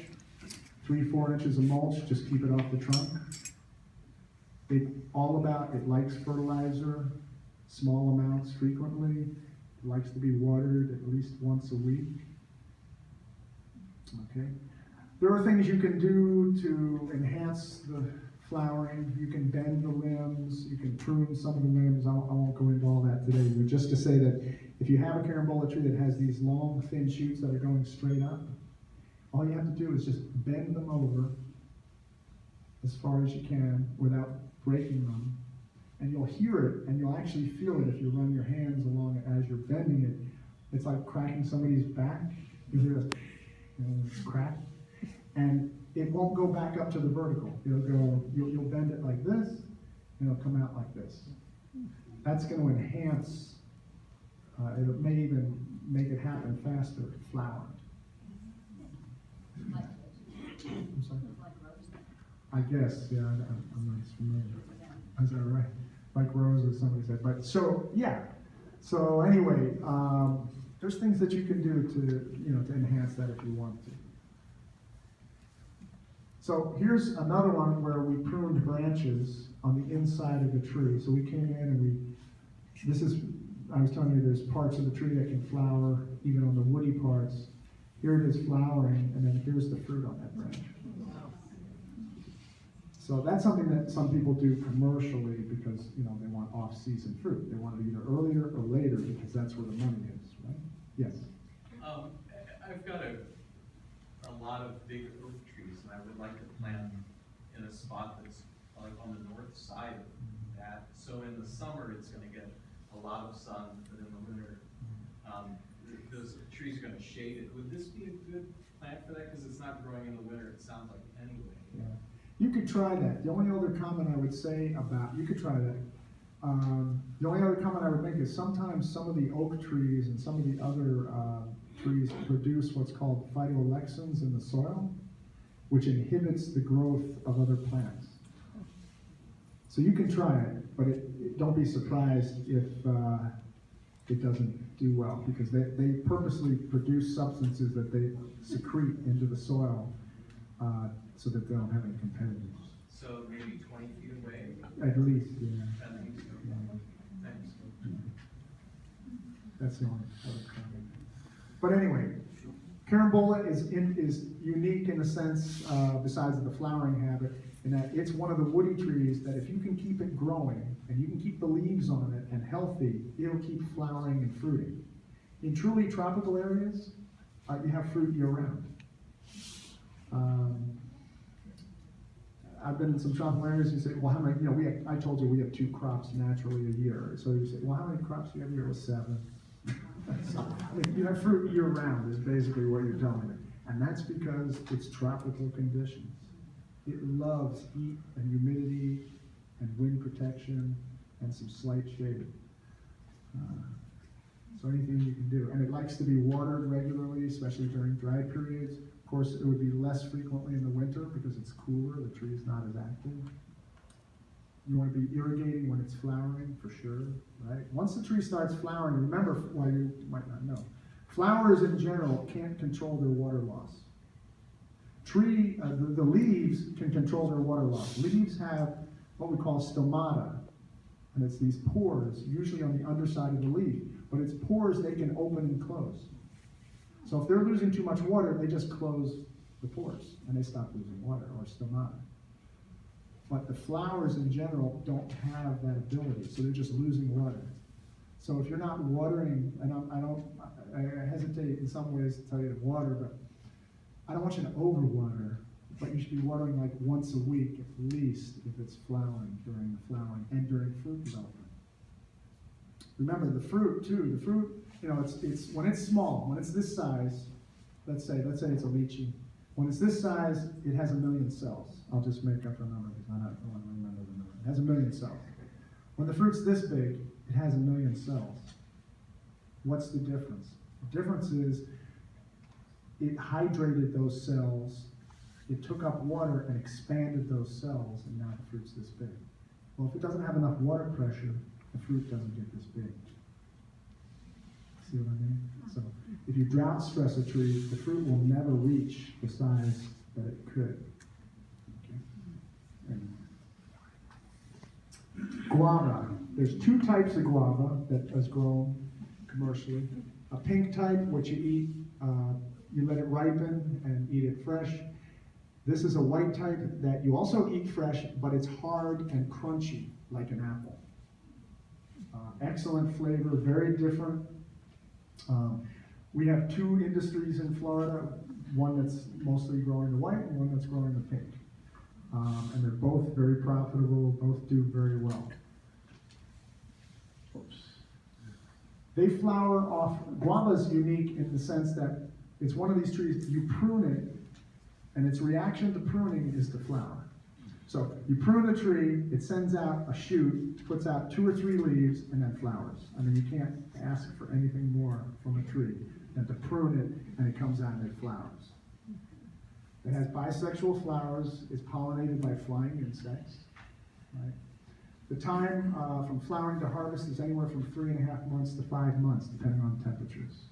3-4 inches of mulch, just keep it off the trunk. It likes fertilizer, small amounts frequently. It likes to be watered at least once a week. Okay. There are things you can do to enhance the flowering. You can bend the limbs, you can prune some of the limbs. I won't go into all that today, but just to say that if you have a carambola tree that has these long, thin shoots that are going straight up, all you have to do is just bend them over as far as you can without breaking them. And you'll hear it, and you'll actually feel it if you run your hands along it as you're bending it. It's like cracking somebody's back. You hear this, it's crack. And it won't go back up to the vertical. You'll bend it like this, and it'll come out like this. That's going to enhance, it may even make it happen faster, flowering. I'm sorry? I guess, yeah, I'm not familiar. Is that right? Like roses, somebody said. But so, yeah. So anyway, there's things that you can do to enhance that if you want to. So here's another one where we pruned branches on the inside of the tree. So we came in and I was telling you there's parts of the tree that can flower even on the woody parts. Here it is flowering, and then here's the fruit on that branch. So that's something that some people do commercially because they want off-season fruit. They want it either earlier or later because that's where the money is, right? Yes. I've got a lot of big oak trees, and I would like to plant in a spot that's like on the north side of that. So in the summer, it's going to get a lot of sun, but in the winter, those trees are going to shade it. Would this be a good plant for that? Because it's not growing in the winter, it sounds like, anyway. Yeah. You could try that. The only other comment I would say you could try that. The only other comment I would make is sometimes some of the oak trees and some of the other trees produce what's called phytoalexins in the soil, which inhibits the growth of other plants. So you can try it, but don't be surprised if it doesn't do well, because they purposely produce substances that they secrete into the soil so that they don't have any competitors. So maybe 20 feet away? At least, yeah. At least, Yeah. thanks. That's the only other comment. But anyway, carambola is unique in a sense, besides the flowering habit, in that it's one of the woody trees that if you can keep it growing and you can keep the leaves on it and healthy, it'll keep flowering and fruiting. In truly tropical areas, you have fruit year-round. I've been in some tropical areas. You say, well, how many? I told you we have 2 crops naturally a year. So you say, well, how many crops do you have a year? Well, 7. So, you have fruit year-round is basically what you're telling me, and that's because it's tropical conditions. It loves heat and humidity and wind protection and some slight shade. So anything you can do, and it likes to be watered regularly, especially during dry periods. Of course, it would be less frequently in the winter because it's cooler, the tree is not as active. You want to be irrigating when it's flowering, for sure, right? Once the tree starts flowering, remember, well, you might not know, flowers in general can't control their water loss. The leaves can control their water loss. Leaves have what we call stomata, and it's these pores, usually on the underside of the leaf, but it's pores they can open and close. So if they're losing too much water, they just close the pores, and they stop losing water, or stomata. But the flowers in general don't have that ability, so they're just losing water. So if you're not watering, and I hesitate in some ways to tell you to water, but I don't want you to overwater, but you should be watering like once a week at least if it's flowering, during the flowering and during fruit development. Remember the fruit too. The fruit, it's when it's small, when it's this size. Let's say it's a lychee. When it's this size, it has 1 million cells. I'll just make up a number because I don't want to remember the number. It has 1 million cells. When the fruit's this big, it has 1 million cells. What's the difference? The difference is it hydrated those cells, it took up water and expanded those cells, and now the fruit's this big. Well, if it doesn't have enough water pressure, the fruit doesn't get this big. See what I mean? So if you drought stress a tree, the fruit will never reach the size that it could. Okay? And guava. There's 2 types of guava that is grown commercially. A pink type, which you eat, you let it ripen and eat it fresh. This is a white type that you also eat fresh, but it's hard and crunchy, like an apple. Excellent flavor, very different. We have 2 industries in Florida, one that's mostly growing the white and one that's growing the pink. And they're both very profitable, both do very well. Oops. They flower off. Guava is unique in the sense that it's one of these trees, you prune it, and its reaction to pruning is to flower. So you prune a tree, it sends out a shoot, puts out 2 or 3 leaves, and then flowers. I mean, you can't ask for anything more from a tree than to prune it, and it comes out and it flowers. It has bisexual flowers, it's pollinated by flying insects. Right? The time from flowering to harvest is anywhere from 3.5 months to 5 months, depending on temperatures.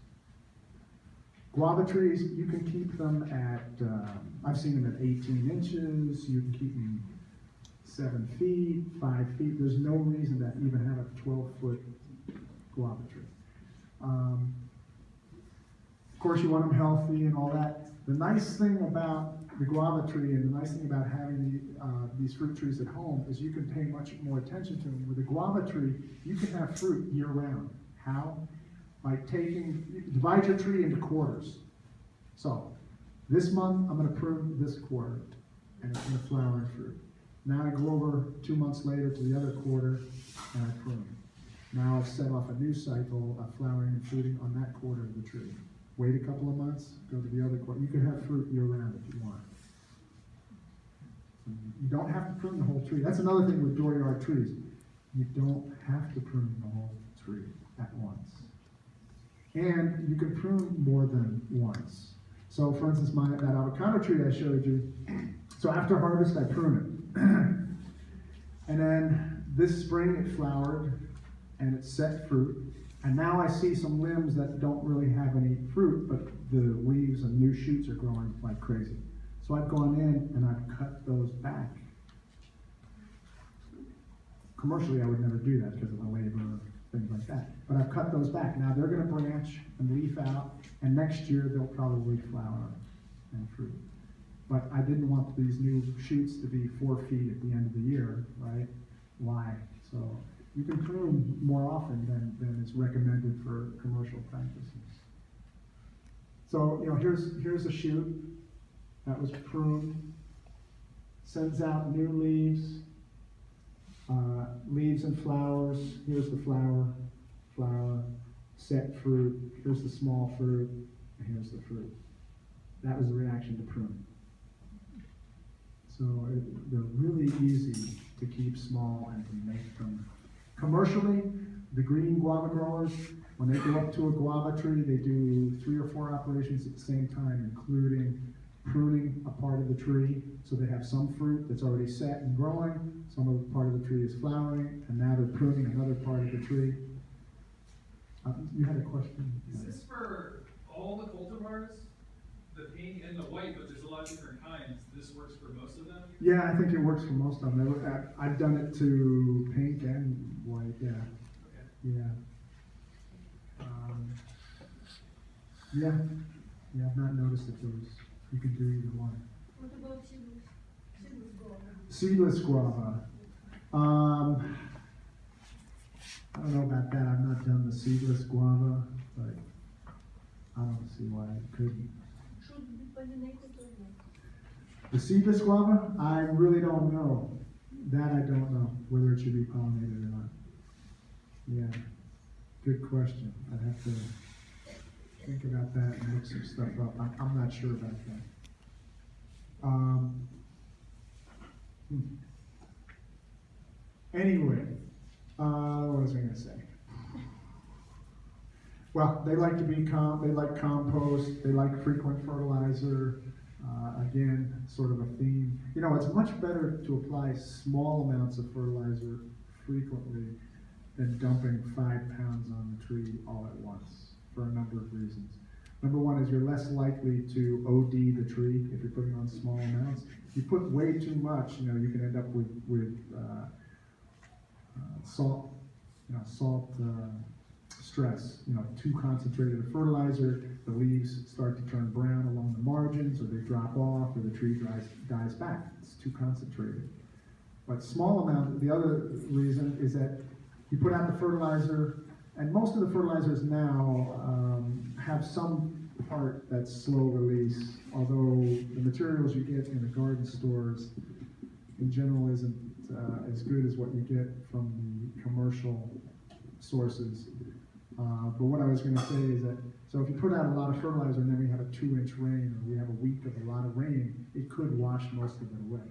Guava trees, you can keep them at, I've seen them at 18 inches, you can keep them 7 feet, 5 feet. There's no reason to even have a 12-foot guava tree. Of course, you want them healthy and all that. The nice thing about the guava tree and the nice thing about having these fruit trees at home is you can pay much more attention to them. With a guava tree, you can have fruit year-round. How? By divide your tree into quarters. So, this month I'm going to prune this quarter, and it's going to flower and fruit. Now I go over 2 months later to the other quarter, and I prune. Now I've set off a new cycle of flowering and fruiting on that quarter of the tree. Wait a couple of months, go to the other quarter. You can have fruit year-round if you want. You don't have to prune the whole tree. That's another thing with dooryard trees. You don't have to prune the whole tree at once. And you can prune more than once. So for instance, that avocado tree I showed you, so after harvest I prune it. And then this spring it flowered and it set fruit. And now I see some limbs that don't really have any fruit, but the leaves and new shoots are growing like crazy. So I've gone in and I've cut those back. Commercially I would never do that because of the labor, things like that. But I've cut those back. Now they're going to branch and leaf out, and next year they'll probably flower and fruit. But I didn't want these new shoots to be 4 feet at the end of the year, right? Why? So you can prune more often than is recommended for commercial practices. So, here's a shoot that was pruned, sends out new leaves, leaves and flowers. Here's the flower, set fruit. Here's the small fruit, and here's the fruit. That was the reaction to pruning. So they're really easy to keep small and to make them. Commercially, the green guava growers, when they go up to a guava tree, they do 3 or 4 operations at the same time, including pruning a part of the tree, so they have some fruit that's already set and growing, some of the part of the tree is flowering, and now they're pruning another part of the tree. You had a question? Is this for all the cultivars? The pink and the white, but there's a lot of different kinds. This works for most of them? Yeah, I think it works for most of them. I've done it to pink and white, yeah. Okay. Yeah. Yeah, I've not noticed that you can do either one. What about seedless guava? Seedless guava. I don't know about that. I've not done the seedless guava, but I don't see why it couldn't. Should it be pollinated or not? The seedless guava? I really don't know. That I don't know, whether it should be pollinated or not. Yeah, good question. I'd have to think about that and look some stuff up. I'm not sure about that. Um, Anyway, what was I gonna say? Well, they like to be they like compost, they like frequent fertilizer, again, sort of a theme. You know, it's much better to apply small amounts of fertilizer frequently than dumping 5 pounds on the tree all at once, for a number of reasons. Number one is you're less likely to OD the tree if you're putting on small amounts. If you put way too much, you know, you can end up with salt, stress. You know, too concentrated a fertilizer, the leaves start to turn brown along the margins, or they drop off, or the tree dies back. It's too concentrated. But small amount, the other reason is that you put out the fertilizer, and most of the fertilizers now have some part that's slow release, although the materials you get in the garden stores in general isn't as good as what you get from the commercial sources. But what I was going to say is that, so if you put out a lot of fertilizer and then we have a 2-inch rain, or we have a week of a lot of rain, it could wash most of it away.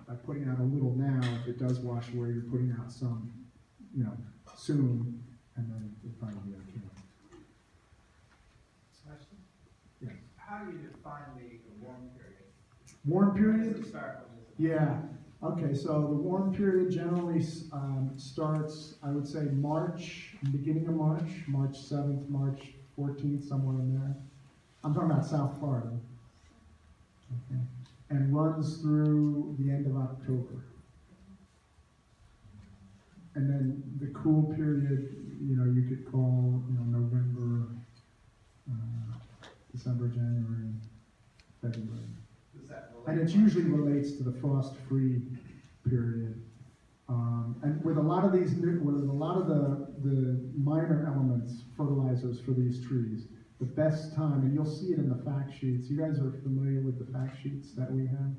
By putting out a little now, if it does wash away, you're putting out some, you know, soon, and then it'll probably be okay. Question? Yeah. How do you define the warm period? Warm When period? does it start? When does it Yeah. Okay, so the warm period generally starts, I would say, March, beginning of March, March 7th, March 14th, somewhere in there. I'm talking about South Florida. Okay. And runs through the end of October. And then the cool period, you know, you could call, you know, November, December, January, February. Does that relate? And it usually relates to the frost-free period. And with a lot of these with a lot of the minor elements, fertilizers for these trees, the best time, and you'll see it in the fact sheets. You guys are familiar with the fact sheets that we have?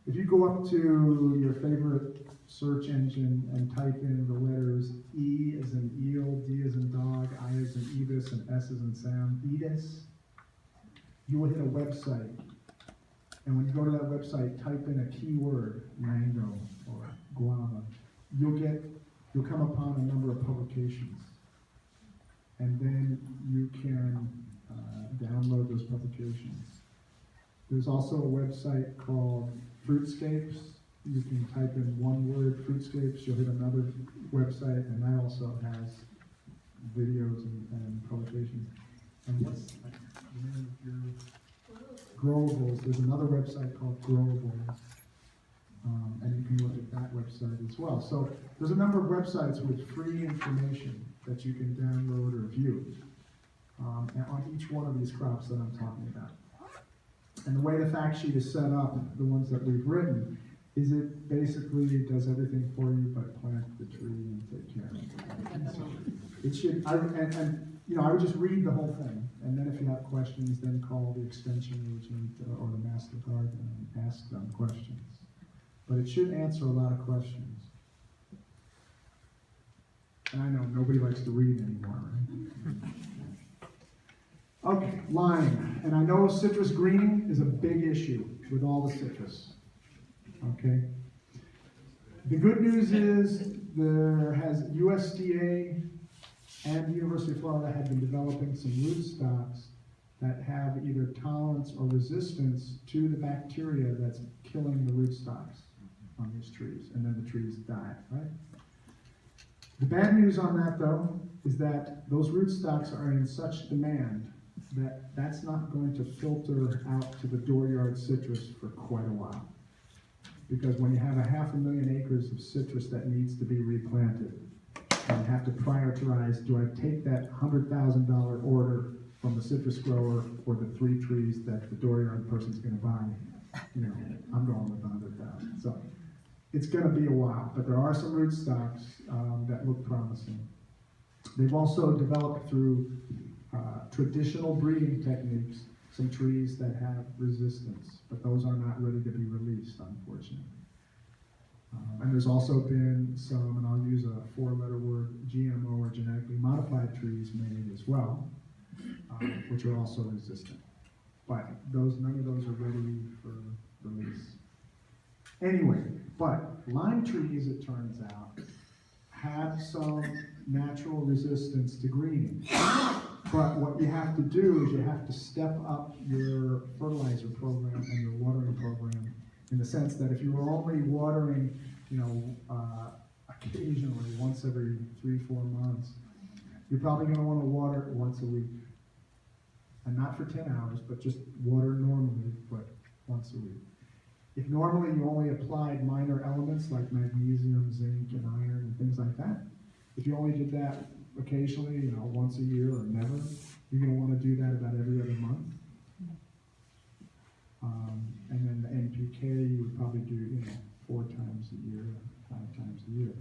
If you go up to your favorite search engine and type in the letters E as in eel, D as in dog, I as in Ibis, and S as in Sam, EDIS, you will hit a website. And when you go to that website, type in a keyword, mango or guava, you'll come upon a number of publications. And then you can download those publications. There's also a website called Fruitscapes. You can type in one word, Fruitscapes, you'll hit another website, and that also has videos and publications. And what's the name of your Growables? There's another website called Growables, and you can look at that website as well. So there's a number of websites with free information that you can download or view on each one of these crops that I'm talking about. And the way the fact sheet is set up, the ones that we've written, is it basically does everything for you but plant the tree and take care of it. It should, and you know, I would just read the whole thing, and then if you have questions, then call the extension agent or the master gardener and ask them questions. But it should answer a lot of questions. And I know nobody likes to read anymore, right? Okay, lime. And I know citrus greening is a big issue with all the citrus. Okay? The good news is there has USDA and the University of Florida have been developing some rootstocks that have either tolerance or resistance to the bacteria that's killing the rootstocks on these trees, and then the trees die, right? The bad news on that, though, is that those rootstocks are in such demand that that's not going to filter out to the dooryard citrus for quite a while. Because when you have 500,000 acres of citrus that needs to be replanted, and you have to prioritize, do I take that $100,000 order from the citrus grower or the 3 trees that the dooryard person's gonna buy? You know, I'm going with the 100,000. So it's gonna be a while, but there are some rootstocks that look promising. They've also developed through traditional breeding techniques some trees that have resistance, but those are not ready to be released, unfortunately. And there's also been some, and I'll use a 4-letter word, GMO or genetically modified trees made as well, which are also resistant. but none of those are ready for release. Anyway, but lime trees, it turns out, have some natural resistance to greening. But what you have to do is you have to step up your fertilizer program and your watering program, in the sense that if you were only watering, occasionally, once every 3-4 months, you're probably going to want to water it once a week. And not for 10 hours, but just water normally, but once a week. If normally you only applied minor elements like magnesium, zinc, and iron, and things like that, if you only did that occasionally, once a year or never, you're going to want to do that about every other month. And then the NPK, you would probably do, 4 times a year, 5 times a year.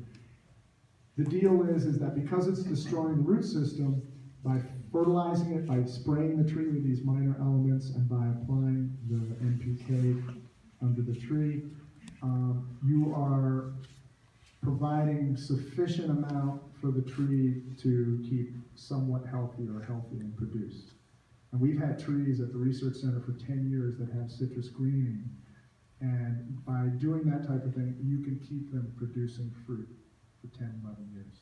The deal is that because it's destroying the root system, by fertilizing it, by spraying the tree with these minor elements, and by applying the NPK under the tree, you are providing sufficient amount for the tree to keep somewhat healthy and produce. And we've had trees at the Research Center for 10 years that have citrus greening, and by doing that type of thing, you can keep them producing fruit for 10, 11 years.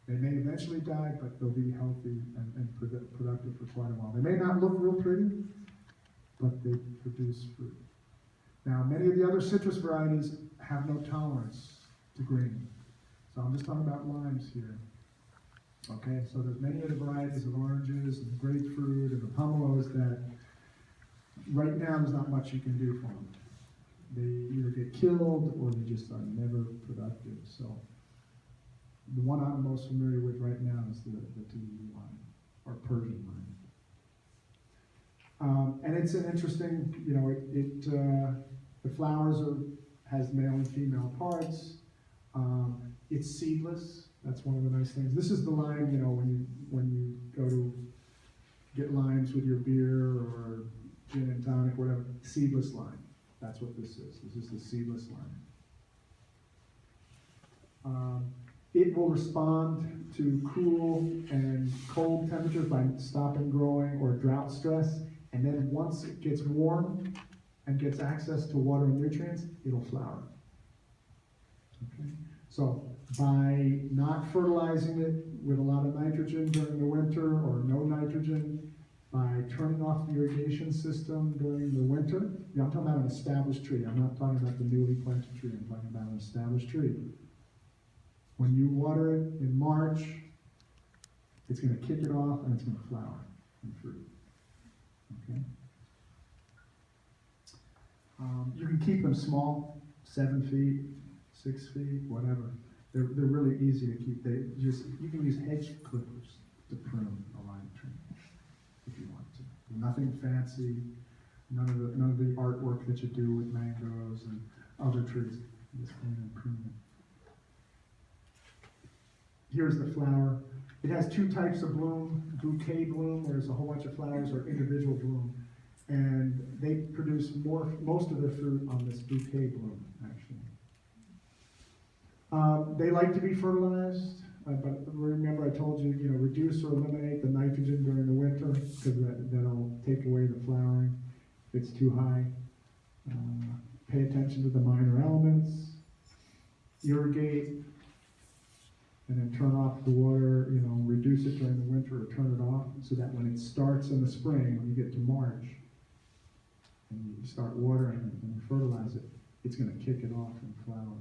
They may eventually die, but they'll be healthy and productive for quite a while. They may not look real pretty, but they produce fruit. Now, many of the other citrus varieties have no tolerance to greening. So I'm just talking about limes here. Okay, so there's many of the varieties of oranges and grapefruit and the pomelos that right now there's not much you can do for them. They either get killed or they just are never productive. So the one I'm most familiar with right now is the Tahiti lime, or Persian lime. And it's an interesting, the flowers has male and female parts. It's seedless. That's one of the nice things. This is the lime, when you go to get limes with your beer or gin and tonic, whatever, seedless lime. That's what this is. This is the seedless lime. It will respond to cool and cold temperatures by stopping growing or drought stress, and then once it gets warm and gets access to water and nutrients, it'll flower. Okay? So by not fertilizing it with a lot of nitrogen during the winter or no nitrogen, by turning off the irrigation system during the winter, I'm talking about an established tree. I'm not talking about the newly planted tree. I'm talking about an established tree. When you water it in March, it's going to kick it off and it's going to flower and fruit. Okay? You can keep them small, 7 feet, 6 feet, whatever. They're really easy to keep. You can use hedge clippers to prune a lime tree if you want to. Nothing fancy. None of the artwork that you do with mangoes and other trees. You just clean and prune it. Here's the flower. It has 2 types of bloom: bouquet bloom, where there's a whole bunch of flowers, or individual bloom. And they produce most of their fruit on this bouquet bloom, actually. They like to be fertilized, but remember I told you, reduce or eliminate the nitrogen during the winter, because that'll take away the flowering if it's too high. Pay attention to the minor elements. Irrigate, and then turn off the water, reduce it during the winter or turn it off, so that when it starts in the spring, when you get to March, and you start watering it and you fertilize it, it's going to kick it off and flower.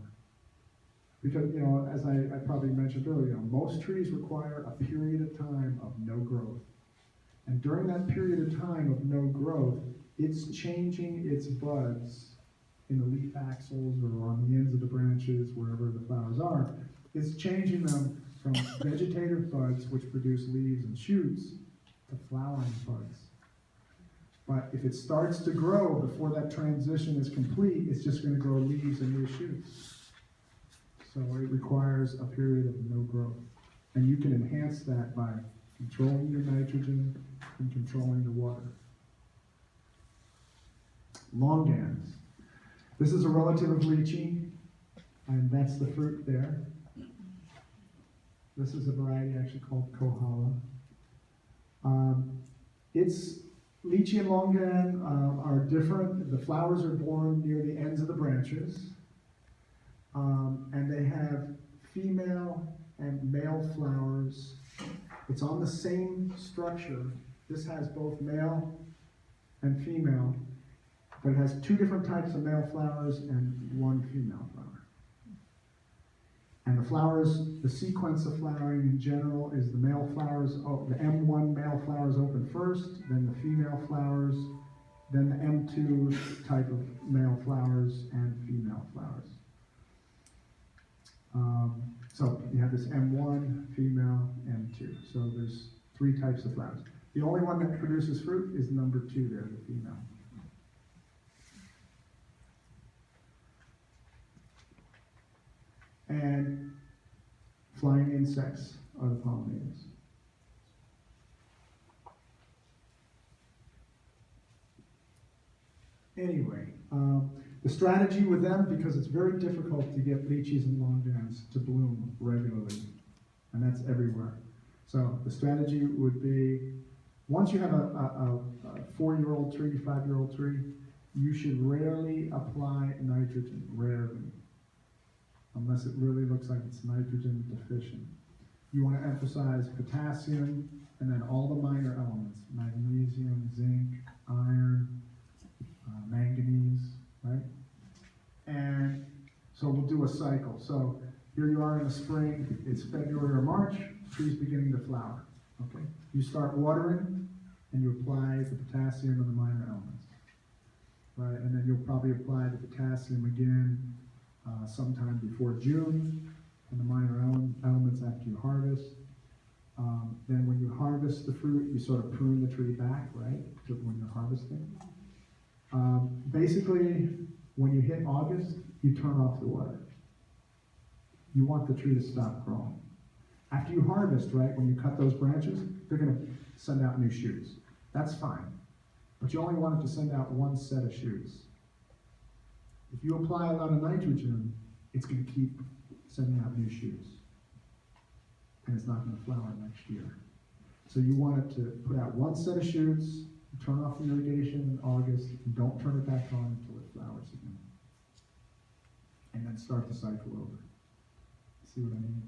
Because, as I probably mentioned earlier, most trees require a period of time of no growth. And during that period of time of no growth, it's changing its buds in the leaf axils or on the ends of the branches, wherever the flowers are. It's changing them from vegetative buds, which produce leaves and shoots, to flowering buds. But if it starts to grow before that transition is complete, it's just going to grow leaves and new shoots. So it requires a period of no growth. And you can enhance that by controlling your nitrogen and controlling the water. Longans. This is a relative of lychee, and that's the fruit there. This is a variety actually called Kohala. It's Lychee and longan are different. The flowers are born near the ends of the branches. And they have female and male flowers. It's on the same structure. This has both male and female, but it has two different types of male flowers and one female flower. And the flowers, the sequence of flowering in general is the male flowers, the M1 male flowers open first, then the female flowers, then the M2 type of male flowers and female flowers. So you have this M1, female, M2. So there's three types of flowers. The only one that produces fruit is number 2 there, the female. And flying insects are the pollinators. Anyway, the strategy with them, because it's very difficult to get lychees and longans to bloom regularly, and that's everywhere. So the strategy would be, once you have a 4-year-old tree, 5-year-old tree, you should rarely apply nitrogen, rarely, unless it really looks like it's nitrogen deficient. You want to emphasize potassium, and then all the minor elements, magnesium, zinc, iron, manganese, right? And so we'll do a cycle. So here you are in the spring, it's February or March, tree's beginning to flower, okay? You start watering, and you apply the potassium and the minor elements, right? And then you'll probably apply the potassium again sometime before June, and the minor elements after you harvest. Then when you harvest the fruit, you sort of prune the tree back, right, to when you're harvesting. Basically, when you hit August, you turn off the water. You want the tree to stop growing. After you harvest, right, when you cut those branches, they're going to send out new shoots. That's fine. But you only want it to send out one set of shoots. If you apply a lot of nitrogen, it's going to keep sending out new shoots. And it's not going to flower next year. So you want it to put out one set of shoots, turn off the irrigation in August, and don't turn it back on until it flowers again. And then start the cycle over. See what I mean?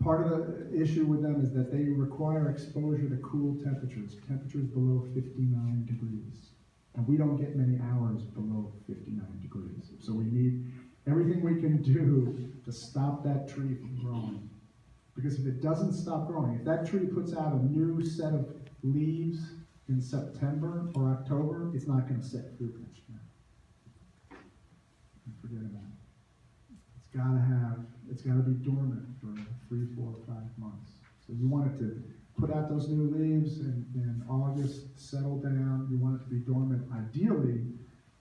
Part of the issue with them is that they require exposure to cool temperatures below 59 degrees. And we don't get many hours below 59 degrees. So we need everything we can do to stop that tree from growing. Because if it doesn't stop growing, if that tree puts out a new set of leaves in September or October, it's not going to set fruit next year. And forget about it. It's got to be dormant for 3, 4, 5 months. So you want it to put out those new leaves in August, settle down. You want it to be dormant, ideally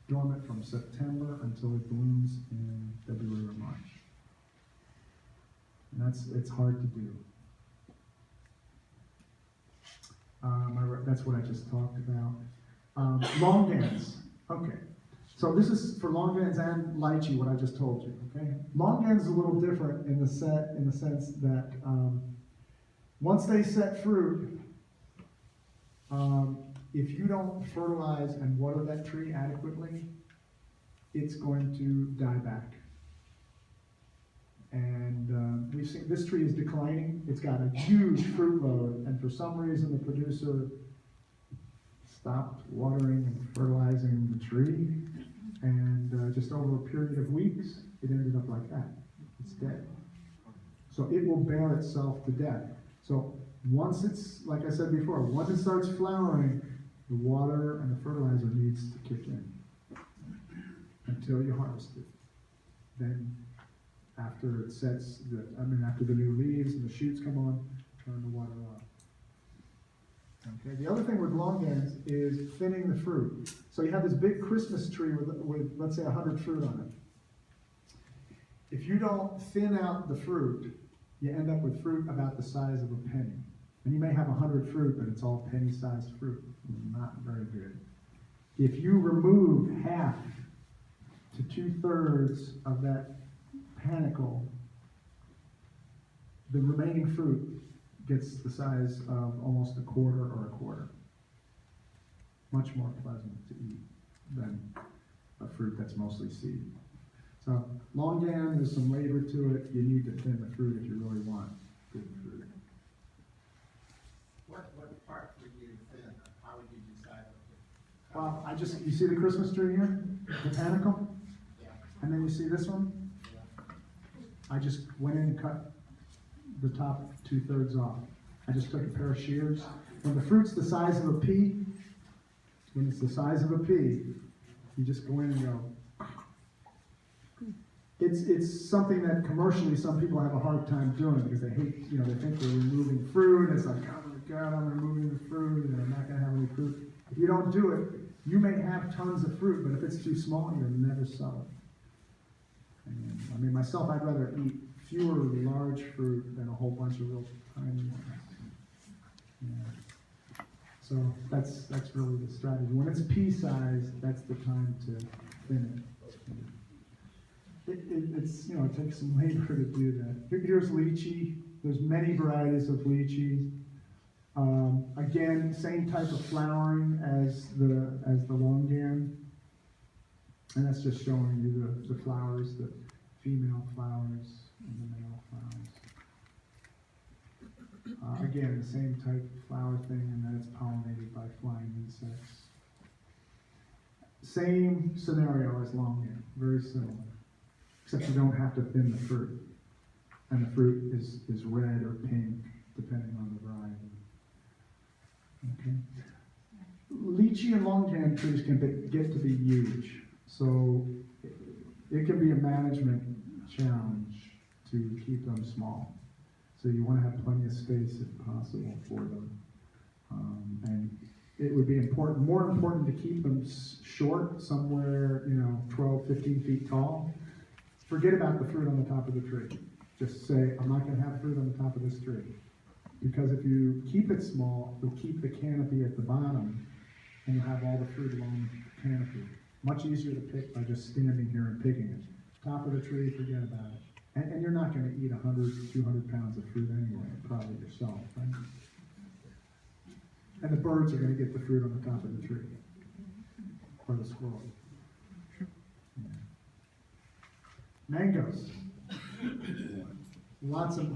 dormant from September until it blooms in February or March. And it's hard to do. That's what I just talked about. Longans. Okay. So this is for longans and lychee, what I just told you. Okay. Longans is a little different in the sense that once they set fruit, if you don't fertilize and water that tree adequately, it's going to die back. And we've seen this tree is declining. It's got a huge fruit load, and for some reason the producer stopped watering and fertilizing the tree, and just over a period of weeks, it ended up like that. It's dead. So it will bear itself to death. So once it's, like I said before, once it starts flowering, the water and the fertilizer needs to kick in until you harvest it. Then after it sets, after the new leaves and the shoots come on, turn the water off. Okay. The other thing with longans is thinning the fruit. So you have this big Christmas tree with let's say 100 fruit on it. If you don't thin out the fruit, you end up with fruit about the size of a penny. And you may have 100 fruit, but it's all penny-sized fruit. Not very good. If you remove half to 2/3 of that panicle, the remaining fruit gets the size of almost a quarter or a quarter. much more pleasant to eat than a fruit that's mostly seed. So longan, there's some labor to it. You need to thin the fruit if you really want good fruit. What part would you thin? How would you decide? Well, you see the Christmas tree here? The panicle? Yeah. And then you see this one? I just went in and cut the top 2/3 off. I just took a pair of shears. When the fruit's the size of a pea, you just go in and go. It's something that commercially some people have a hard time doing because they hate, they think they're removing fruit. It's like, oh my God, I'm removing the fruit and I'm not gonna have any fruit. If you don't do it, you may have tons of fruit, but if it's too small, you'll never sell it. And, I mean, myself, I'd rather eat fewer large fruit than a whole bunch of real tiny ones. Yeah. So that's really the strategy. When it's pea size, that's the time to thin it. It takes some labor to do that. Here's lychee. There's many varieties of lychee. Again, same type of flowering as the longan, and that's just showing you the flowers, the female flowers and the male flowers. Again, the same type of flower thing, and then it's pollinated by flying insects. Same scenario as longan, very similar. Except you don't have to thin the fruit. And the fruit is red or pink, depending on the variety. Okay. Lychee and longan trees can get to be huge. So it can be a management challenge to keep them small. So you want to have plenty of space if possible for them. And it would be more important to keep them short, somewhere, 12, 15 feet tall. Forget about the fruit on the top of the tree. Just say, I'm not going to have fruit on the top of this tree. Because if you keep it small, you'll keep the canopy at the bottom, and you'll have all the fruit along the canopy. Much easier to pick by just standing here and picking it. Top of the tree, forget about it. And you're not going to eat 100, 200 pounds of fruit anyway, probably yourself, right? And the birds are going to get the fruit on the top of the tree. Or the squirrels. Mangoes.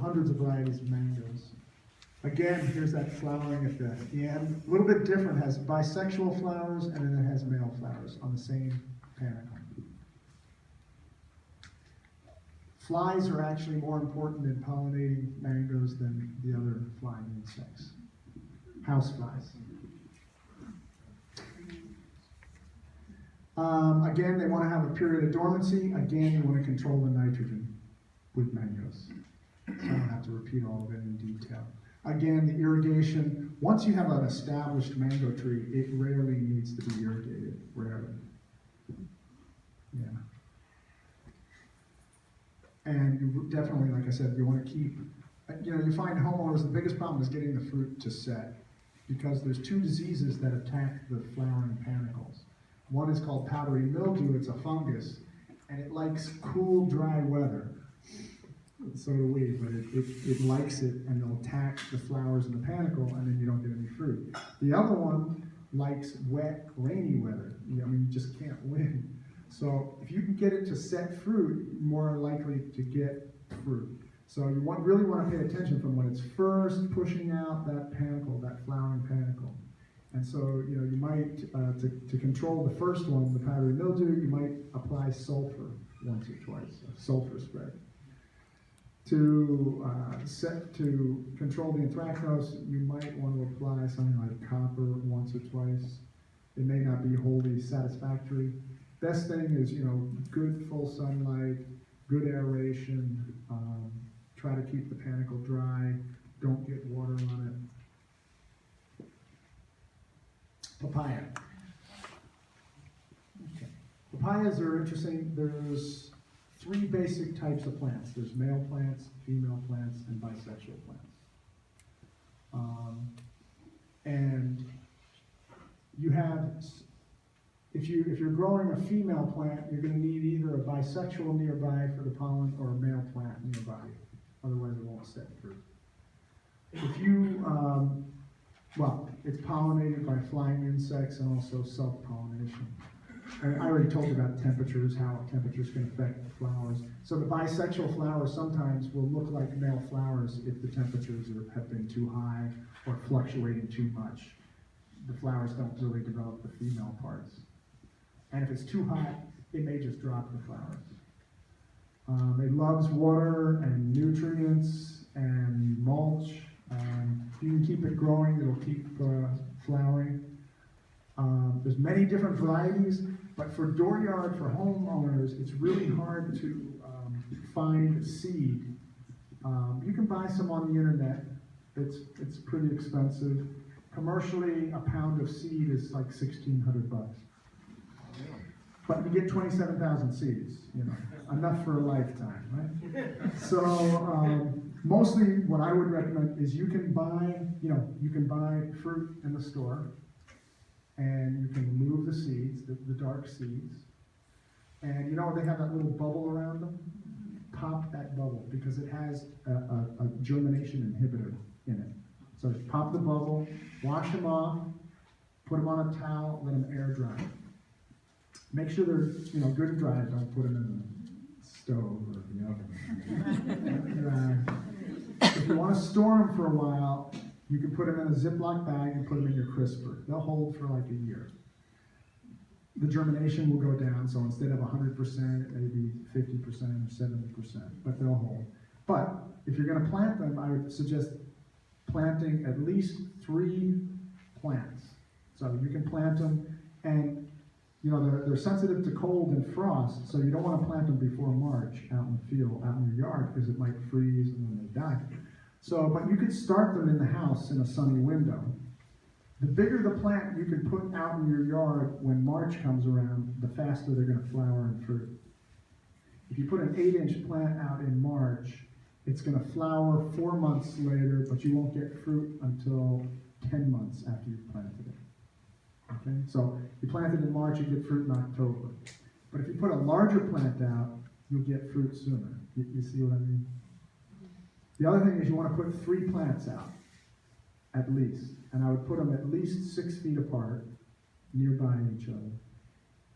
Hundreds of varieties of mangoes. Again, here's that flowering at the end. A little bit different, has bisexual flowers and then it has male flowers on the same panicle. Flies are actually more important in pollinating mangoes than the other flying insects. House flies. Again, they want to have a period of dormancy. Again, you want to control the nitrogen with mangoes. So I don't have to repeat all of it in detail. Again, the irrigation. Once you have an established mango tree, it rarely needs to be irrigated. Rarely. Yeah. And you definitely, like I said, you want to keep, you find homeowners, the biggest problem is getting the fruit to set. Because there's two diseases that attack the flowering panicles. One is called powdery mildew, it's a fungus, and it likes cool, dry weather. So do we, but it likes it, and it'll attack the flowers in the panicle, and then you don't get any fruit. The other one likes wet, rainy weather. You just can't win. So if you can get it to set fruit, you're more likely to get fruit. So you really want to pay attention from when it's first pushing out that panicle, that flowering panicle. And so, you might, to control the first one, the powdery mildew, you might apply sulfur once or twice, a sulfur spray. To control the anthracnose, you might want to apply something like copper once or twice. It may not be wholly satisfactory. Best thing is, good full sunlight, good aeration, try to keep the panicle dry, don't get water on it. Papaya. Okay. Papayas are interesting. There's 3 basic types of plants. There's male plants, female plants, and bisexual plants. And you have, if you're growing a female plant, you're going to need either a bisexual nearby for the pollen or a male plant nearby. Otherwise, it won't set fruit. If you, It's pollinated by flying insects and also self-pollination. And I already told you about temperatures, how temperatures can affect the flowers. So the bisexual flowers sometimes will look like male flowers if the temperatures have been too high or fluctuating too much. The flowers don't really develop the female parts. And if it's too hot, it may just drop the flowers. It loves water and nutrients and mulch. If you can keep it growing, it'll keep flowering. There's many different varieties, but for dooryard, for homeowners, it's really hard to find seed. You can buy some on the internet. It's pretty expensive. Commercially, a pound of seed is like $1,600. But you get 27,000 seeds, enough for a lifetime, right? So mostly what I would recommend is you can buy fruit in the store, and you can remove the seeds, the dark seeds, and they have that little bubble around them. Pop that bubble because it has a germination inhibitor in it. So pop the bubble, wash them off, put them on a towel, let them air dry. Make sure they're good and dry. Don't put them in the stove or the oven. If you want to store them for a while, you can put them in a Ziploc bag and put them in your crisper. They'll hold for like a year. The germination will go down, so instead of 100%, it may be 50% or 70%, but they'll hold. But if you're going to plant them, I would suggest planting at least 3 plants. So you can plant them, and they're sensitive to cold and frost, so you don't want to plant them before March out in the field, out in your yard, because it might freeze and then they die. So, but you could start them in the house in a sunny window. The bigger the plant you can put out in your yard when March comes around, the faster they're going to flower and fruit. If you put an 8-inch plant out in March, it's going to flower 4 months later, but you won't get fruit until 10 months after you've planted it. Okay, so you plant it in March, you get fruit in October. But if you put a larger plant out, you'll get fruit sooner. You see what I mean? The other thing is you want to put 3 plants out, at least. And I would put them at least 6 feet apart, nearby each other.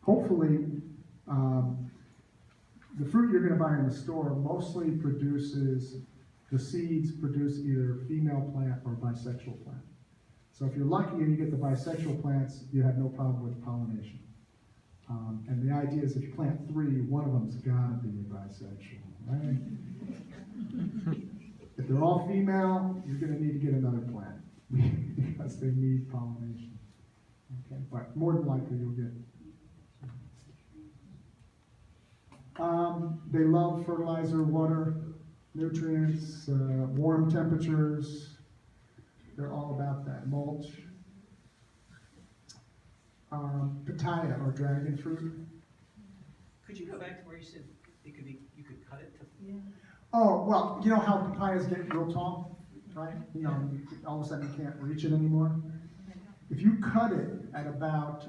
Hopefully, the fruit you're going to buy in the store mostly the seeds produce either female plant or bisexual plant. So if you're lucky and you get the bisexual plants, you have no problem with pollination. And the idea is if you plant 3, one of them's got to be bisexual, right? If they're all female, you're going to need to get another plant because they need pollination. Okay, but more than likely you'll get. They love fertilizer, water, nutrients, warm temperatures. They're all about that. Mulch. Pitaya or dragon fruit. Could you go back to where you said you could cut it to? Yeah. Oh, well, you know how papayas get real tall, right? All of a sudden you can't reach it anymore. If you cut it at about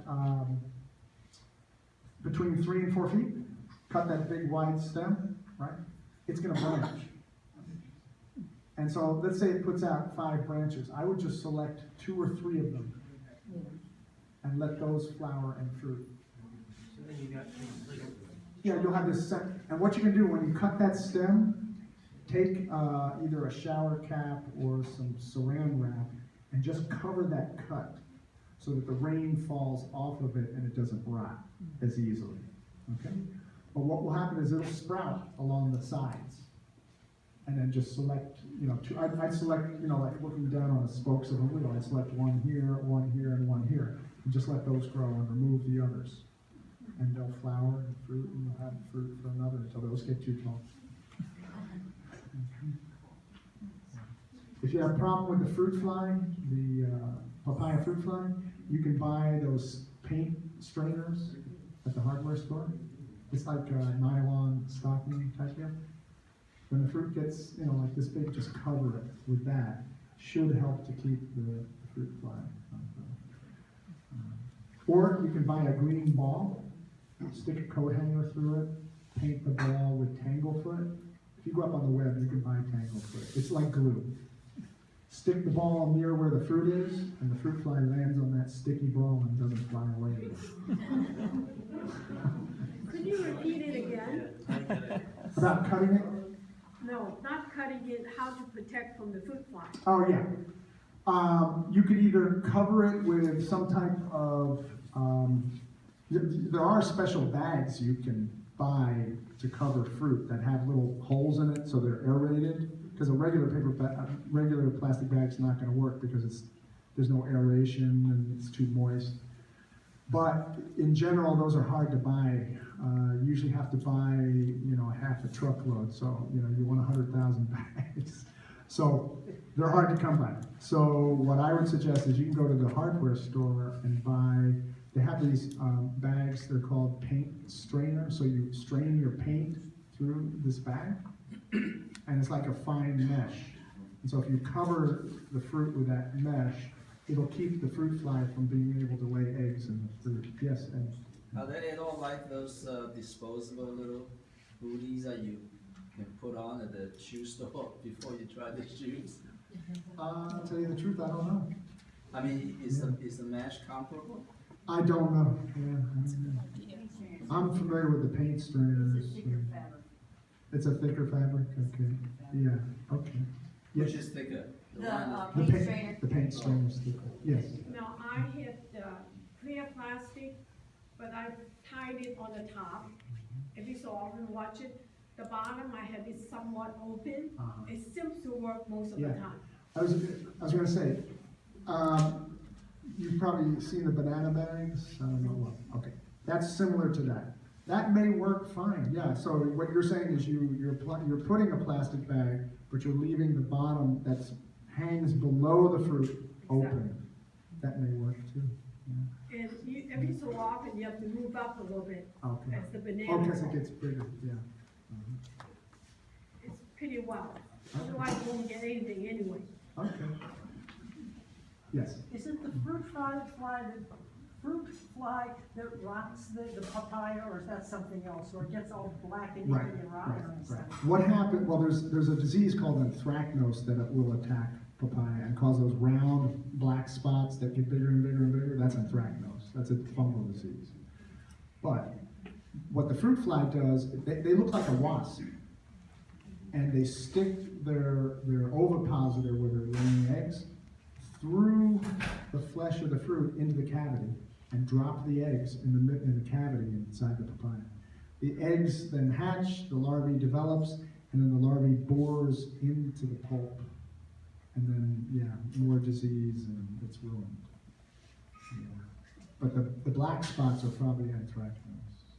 between 3 and 4 feet, cut that big wide stem, right? It's going to branch. And so let's say it puts out 5 branches. I would just select 2 or 3 of them and let those flower and fruit. So then you got. Yeah, you'll have this set. And what you can do when you cut that stem, take either a shower cap or some saran wrap and just cover that cut so that the rain falls off of it and it doesn't rot as easily. Okay? But what will happen is it'll sprout along the sides. And then just select, I'd select, like looking down on the spokes of a wheel, I'd select 1 here, and 1 here. And just let those grow and remove the others. And they'll flower and fruit, and you'll have fruit for another until those get too tall. If you have a problem with the fruit fly, the papaya fruit fly, you can buy those paint strainers at the hardware store. It's like a nylon stocking type deal. When the fruit gets, like this big, just cover it with that. Should help to keep the fruit fly. Or you can buy a green ball, stick a coat hanger through it, paint the ball with Tanglefoot. If you go up on the web, you can buy Tanglefoot. It's like glue. stick the ball near where the fruit is, and the fruit fly lands on that sticky ball and doesn't fly away. Could you repeat it again? About cutting it? No, not cutting it, how to protect from the fruit fly. Oh, yeah. You could either cover it with some type of, there are special bags you can buy to cover fruit that have little holes in it so they're aerated. Because a regular plastic bag's not going to work because there's no aeration and it's too moist. But in general, those are hard to buy. You usually have to buy, half a truckload. So, you want 100,000 bags. So they're hard to come by. So what I would suggest is you can go to the hardware store and buy, they have these bags, they're called paint strainers. So you strain your paint through this bag, and it's like a fine mesh. And so if you cover the fruit with that mesh, it'll keep the fruit fly from being able to lay eggs in the fruit. Yes, and Are they at all like those disposable little booties that you can put on at the shoe store before you try the shoes? I'll tell you the truth, I don't know. I mean, is the mesh comparable? I don't know. Yeah, I don't know. I'm familiar with the paint strainers. It's a thicker fabric. Okay. Yeah. Okay. Which is thicker? The one The paint strainer is thicker. Yes. Now, I had clear plastic, but I tied it on the top. Every so often watch it. The bottom, I have it somewhat open. Uh-huh. It seems to work most of the Yeah. time. I was going to say, you've probably seen the banana bags. I don't know what. Okay. That's similar to that. That may work fine. Yeah. So what you're saying is you're putting a plastic bag, but you're leaving the bottom that hangs below the fruit open. That may work too. Yeah. And every so often, you have to move up a little bit Okay. as the banana. Oh, because it falls. gets bigger. Yeah. It's pretty well. Otherwise, you won't get anything anyway. Okay. Yes. Is it the fruit fly that rots the papaya, or is that something else, or it gets all black and Right. and rotten on the Right. side? What happened? Well, there's a disease called anthracnose that will attack papaya and cause those round black spots that get bigger and bigger and bigger. That's anthracnose. That's a fungal disease. But what the fruit fly does, they look like a wasp, and they stick their ovipositor where they're laying eggs through the flesh of the fruit into the cavity and drop the eggs in the cavity inside the papaya. The eggs then hatch, the larvae develops, and then the larvae bores into the pulp. And then, more disease and it's ruined. Yeah. But the black spots are probably anthracnose.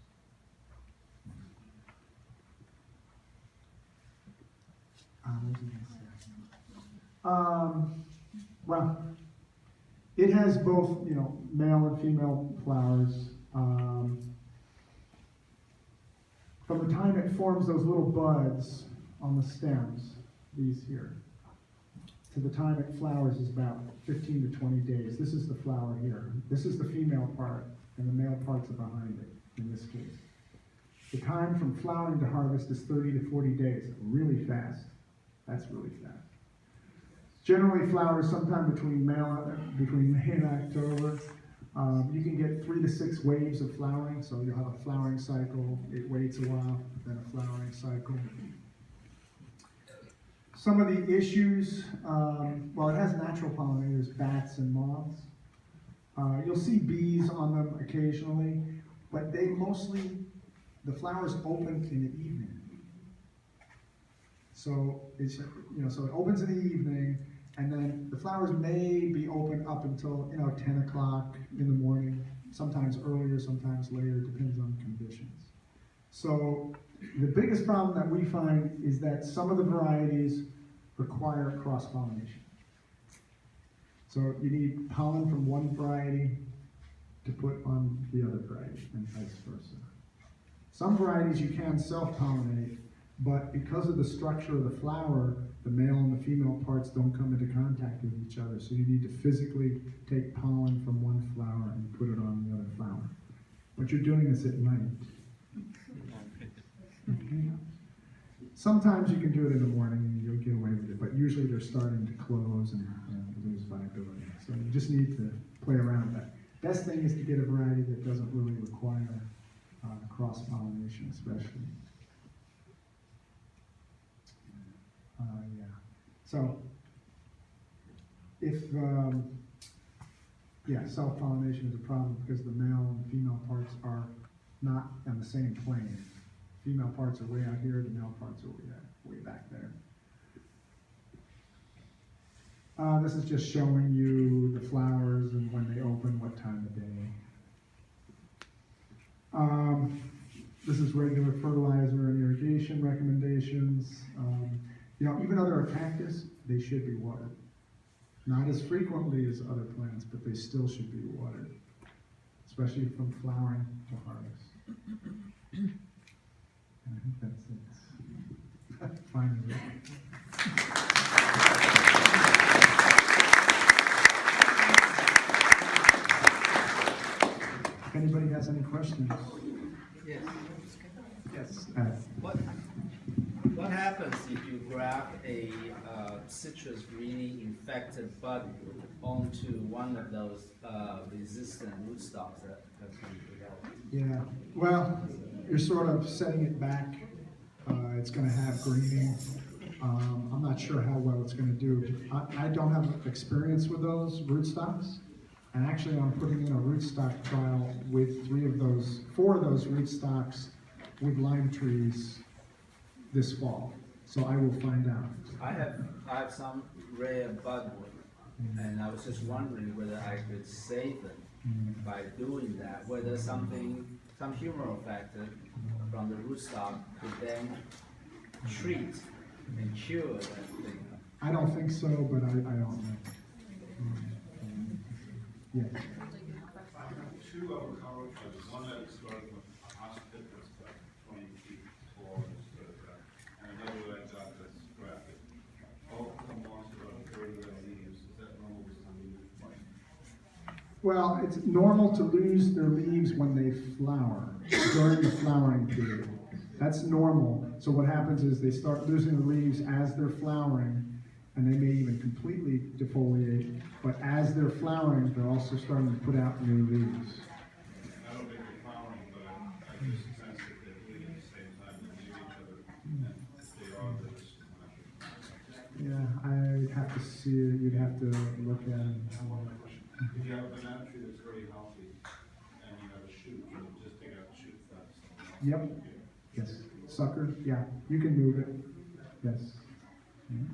What was I gonna say? Well, it has both, male and female flowers. From the time it forms those little buds on the stems, these here, to the time it flowers is about 15 to 20 days. This is the flower here. This is the female part, and the male parts are behind it, in this case. The time from flowering to harvest is 30 to 40 days, really fast. That's really fast. Generally flowers sometime between May and October. You can get 3 to 6 waves of flowering, so you'll have a flowering cycle, it waits a while, then a flowering cycle. Some of the issues, it has natural pollinators, bats and moths. You'll see bees on them occasionally, but the flowers open in the evening. So so it opens in the evening, and then the flowers may be open up until 10 o'clock in the morning, sometimes earlier, sometimes later, depends on conditions. So the biggest problem that we find is that some of the varieties require cross-pollination. So you need pollen from one variety to put on the other variety, and vice versa. Some varieties you can self-pollinate, but because of the structure of the flower, the male and the female parts don't come into contact with each other, so you need to physically take pollen from one flower and put it on the other flower. But you're doing this at night. Okay. Sometimes you can do it in the morning and you'll get away with it, but usually they're starting to close and lose viability. So you just need to play around with that. Best thing is to get a variety that doesn't really require cross-pollination, especially. Yeah. So if yeah, self-pollination is a problem because the male and female parts are not on the same plane. Female parts are way out here, the male parts are way back there. This is just showing you the flowers and when they open, what time of day. This is regular fertilizer and irrigation recommendations. You know, even though they're a cactus, they should be watered. Not as frequently as other plants, but they still should be watered, especially from flowering to harvest. And I think that's it. Finally. If anybody has any questions? Yes. Yes. What happens if you grab a citrus really infected bud onto one of those resistant rootstocks that can develop? Yeah, well, you're sort of setting it back. It's going to have greening. I'm not sure how well it's going to do. I don't have experience with those rootstocks. And actually, I'm putting in a rootstock trial with 4 of those rootstocks with lime trees this fall. So I will find out. I have some rare budwood, and I was just wondering whether I could save them by doing that. Whether some humoral factor from the rootstock could then treat and cure that thing. I don't think so, but I don't know. Yeah. I have 2 avocado trees, one that started with hospital that's about 20 feet tall, and another that I got that's grafted. All of them lost about a third of their leaves. Is that normal with the leaf? Well, it's normal to lose their leaves when they flower, during the flowering period. That's normal. So what happens is they start losing the leaves as they're flowering, and they may even completely defoliate. But as they're flowering, they're also starting to put out new leaves. I don't think they're flowering, but I just sense that they're bleeding at the same time, they leave each other, and if they are, they're just not. Yeah, I'd have to see it. You'd have to look at it. If you have a banana tree that's very healthy, and you have a shoot, you just take out the shoot first. Yep. Yes. Sucker. Yeah. You can move it. Yes. Mhm.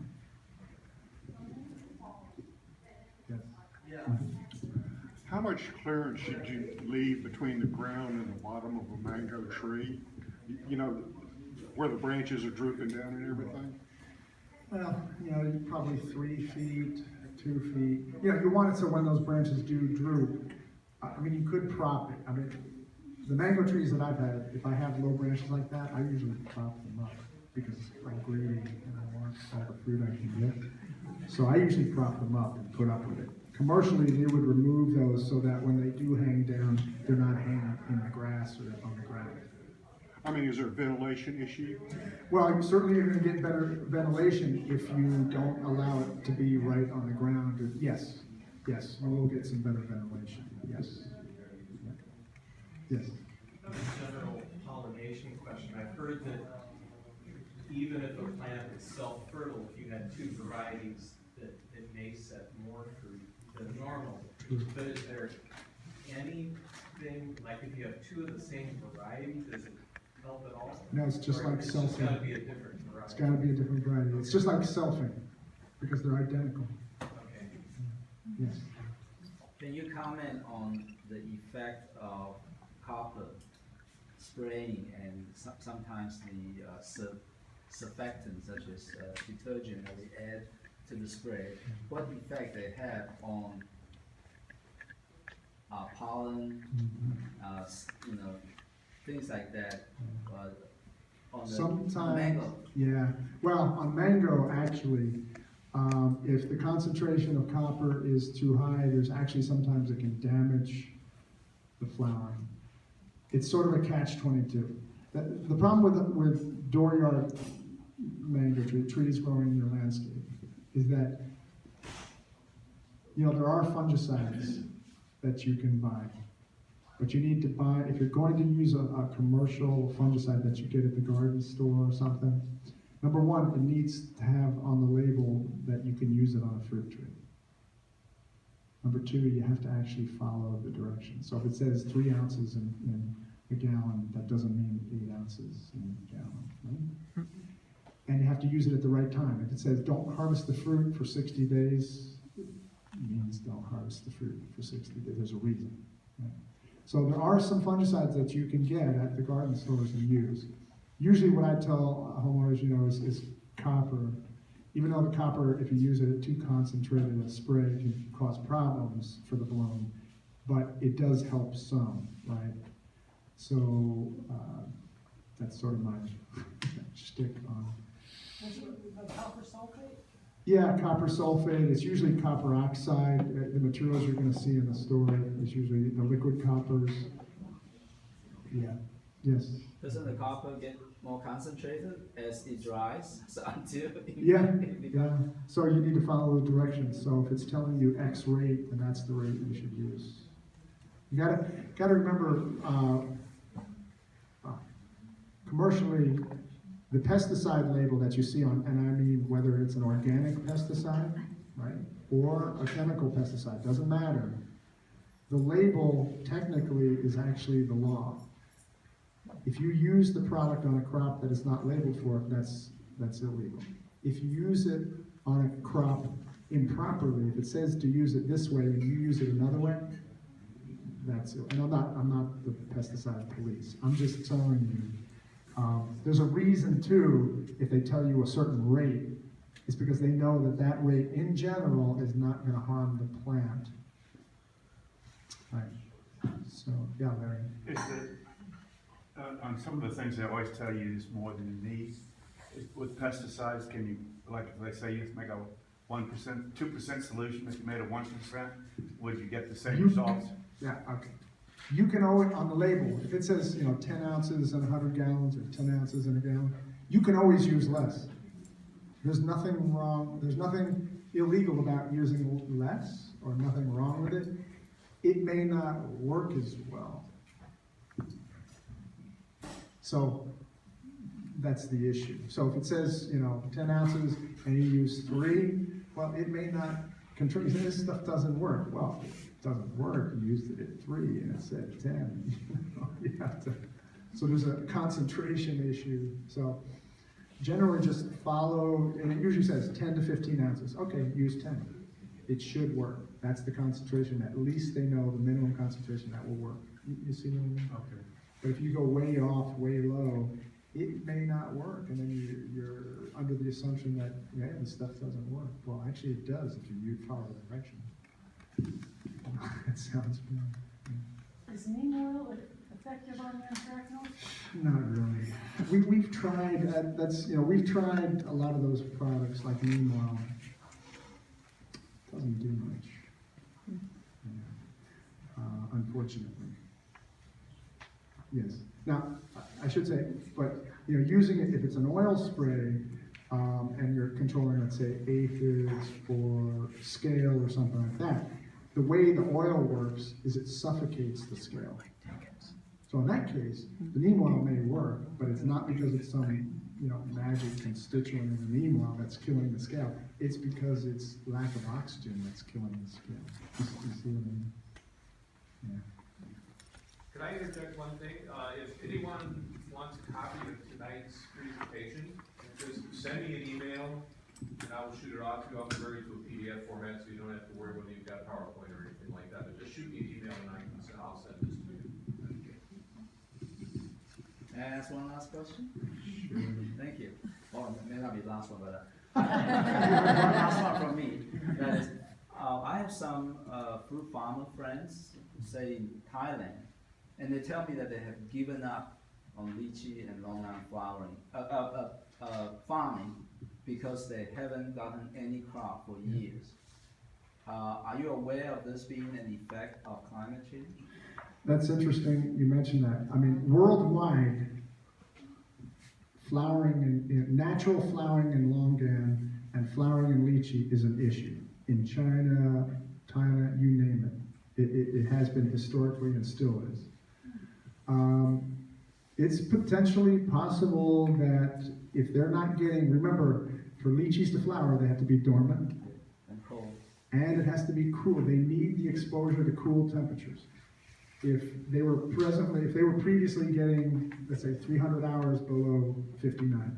Yes. Yeah. How much clearance should you leave between the ground and the bottom of a mango tree? You know, where the branches are drooping down and everything? Well, you know, probably 3 feet, 2 feet. You know, you want it so when those branches do droop, I mean, you could prop it. I mean, the mango trees that I've had, if I have low branches like that, I usually prop them up because I'm greedy and I want all the fruit I can get. So I usually prop them up and put up with it. Commercially, they would remove those so that when they do hang down, they're not hanging in the grass or on the ground. I mean, is there a ventilation issue? Well, you certainly are going to get better ventilation if you don't allow it to be right on the ground. Yes, yes, you will get some better ventilation. Yes. Yes. A general pollination question. I've heard that even if a plant is self-fertile, if you had 2 varieties, that it may set more fruit than normal. But is there anything, like if you have 2 of the same variety, does it help at all? No, it's just Or like it's just gotta selfing. be a different variety? It's got to be a different variety. It's just like selfing because they're identical. Okay. Yes. Can you comment on the effect of copper spraying and sometimes the surfactants such as detergent that we add to the spray? What effect they have on pollen, you know, things like that, on the Sometimes, mango? yeah. Well, on mango, actually, if the concentration of copper is too high, there's actually sometimes it can damage the flowering. It's sort of a catch-22. The problem with dooryard mango trees growing in your landscape, is that, there are fungicides that you can buy. But you need to buy, if you're going to use a commercial fungicide that you get at the garden store or something, number one, it needs to have on the label that you can use it on a fruit tree. Number two, you have to actually follow the directions. So if it says 3 ounces in a gallon, that doesn't mean 8 ounces in a gallon, right? And you have to use it at the right time. If it says don't harvest the fruit for 60 days, it means don't harvest the fruit for 60 days. There's a reason, right? So there are some fungicides that you can get at the garden stores and use. Usually what I tell homeowners, is copper. Even though the copper, if you use it at too concentrated a spray, can cause problems for the bloom, but it does help some, right? So that's sort of my shtick on. Is it copper sulfate? Yeah, copper sulfate. It's usually copper oxide. The materials you're going to see in the store is usually the liquid coppers. Yeah. Yes. Doesn't the copper get more concentrated as it dries? So until Yeah. it becomes. Yeah. So you need to follow the directions. So if it's telling you X rate, then that's the rate you should use. You gotta remember, commercially, the pesticide label that you see on, and I mean whether it's an organic pesticide, right, or a chemical pesticide, doesn't matter. The label technically is actually the law. If you use the product on a crop that is not labeled for it, that's illegal. If you use it on a crop improperly, if it says to use it this way and you use it another way, that's it. And I'm not the pesticide police. I'm just telling you. There's a reason too, if they tell you a certain rate, it's because they know that that rate in general is not going to harm the plant. Right. So, yeah, Larry. Is it, on some of the things they always tell you is more than you need. With pesticides, can you, like if they say you have to make a 1%, 2% solution, if you made a 1%, would you get the same results? Yeah, okay. You can always, on the label, if it says, 10 ounces in 100 gallons or 10 ounces in a gallon, you can always use less. There's nothing wrong, there's nothing illegal about using less or nothing wrong with it. It may not work as well. So that's the issue. So if it says, 10 ounces and you use 3, well, it may not contribute. This stuff doesn't work. Well, it doesn't work. You used it at 3 and it said 10. You have to. So there's a concentration issue. So generally just follow, and it usually says 10 to 15 ounces. Okay, use 10. It should work. That's the concentration. At least they know the minimum concentration that will work. You see what I mean? Okay. But if you go way off, way low, it may not work, and then you're under the assumption that, this stuff doesn't work. Well, actually it does if you follow the direction. That sounds good. Is neem oil effective on anthracnose? Not really. We've tried, we've tried a lot of those products like neem oil. Doesn't do much, unfortunately. Yes. Now, I should say, but using it, if it's an oil spray, and you're controlling, let's say, aphids or scale or something like that, the way the oil works is it suffocates the scale. So in that case, the neem oil may work, but it's not because it's some magic constituent in the neem oil that's killing the scale. It's because it's lack of oxygen that's killing the scale. You see what I mean? Yeah. Could I interject one thing? If anyone wants a copy of tonight's presentation, just send me an email and I will shoot it off to you. I'll convert it to a PDF format so you don't have to worry whether you've got PowerPoint or anything like that. But just shoot me an email and I'll send this to you. May I ask one last question? Sure. Thank you. Well, it may not be the last one, but one last one from me. That is, I have some fruit farmer friends, say in Thailand, and they tell me that they have given up on lychee and longan farming because they haven't gotten any crop for years. Are you aware of this being an effect of climate change? That's interesting you mentioned that. I mean, worldwide, natural flowering in longan and flowering in lychee is an issue. In China, Thailand, you name it. It has been historically and still is. It's potentially possible that if they're not getting, remember, for lychees to flower, they have to be dormant, And cold. and it has to be cool. They need the exposure to cool temperatures. If they were previously getting, let's say, 300 hours below 59,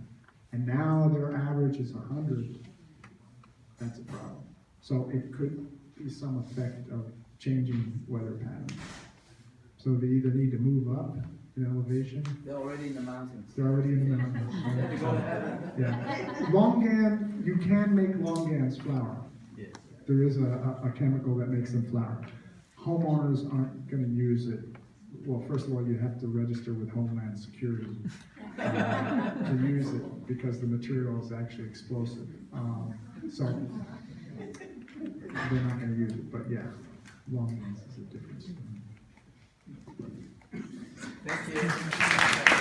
and now their average is 100, that's a problem. So it could be some effect of changing weather patterns. So they either need to move up in elevation. They're already in the mountains. They're already in the mountains. They go to heaven. Yeah. Longan, you can make longans flower. Yes. There is a chemical that makes them flower. Homeowners aren't gonna use it. Well, first of all, you have to register with Homeland Security to use it, because the material is actually explosive. So they're not gonna use it, but yeah, longans is a difference. Thank you.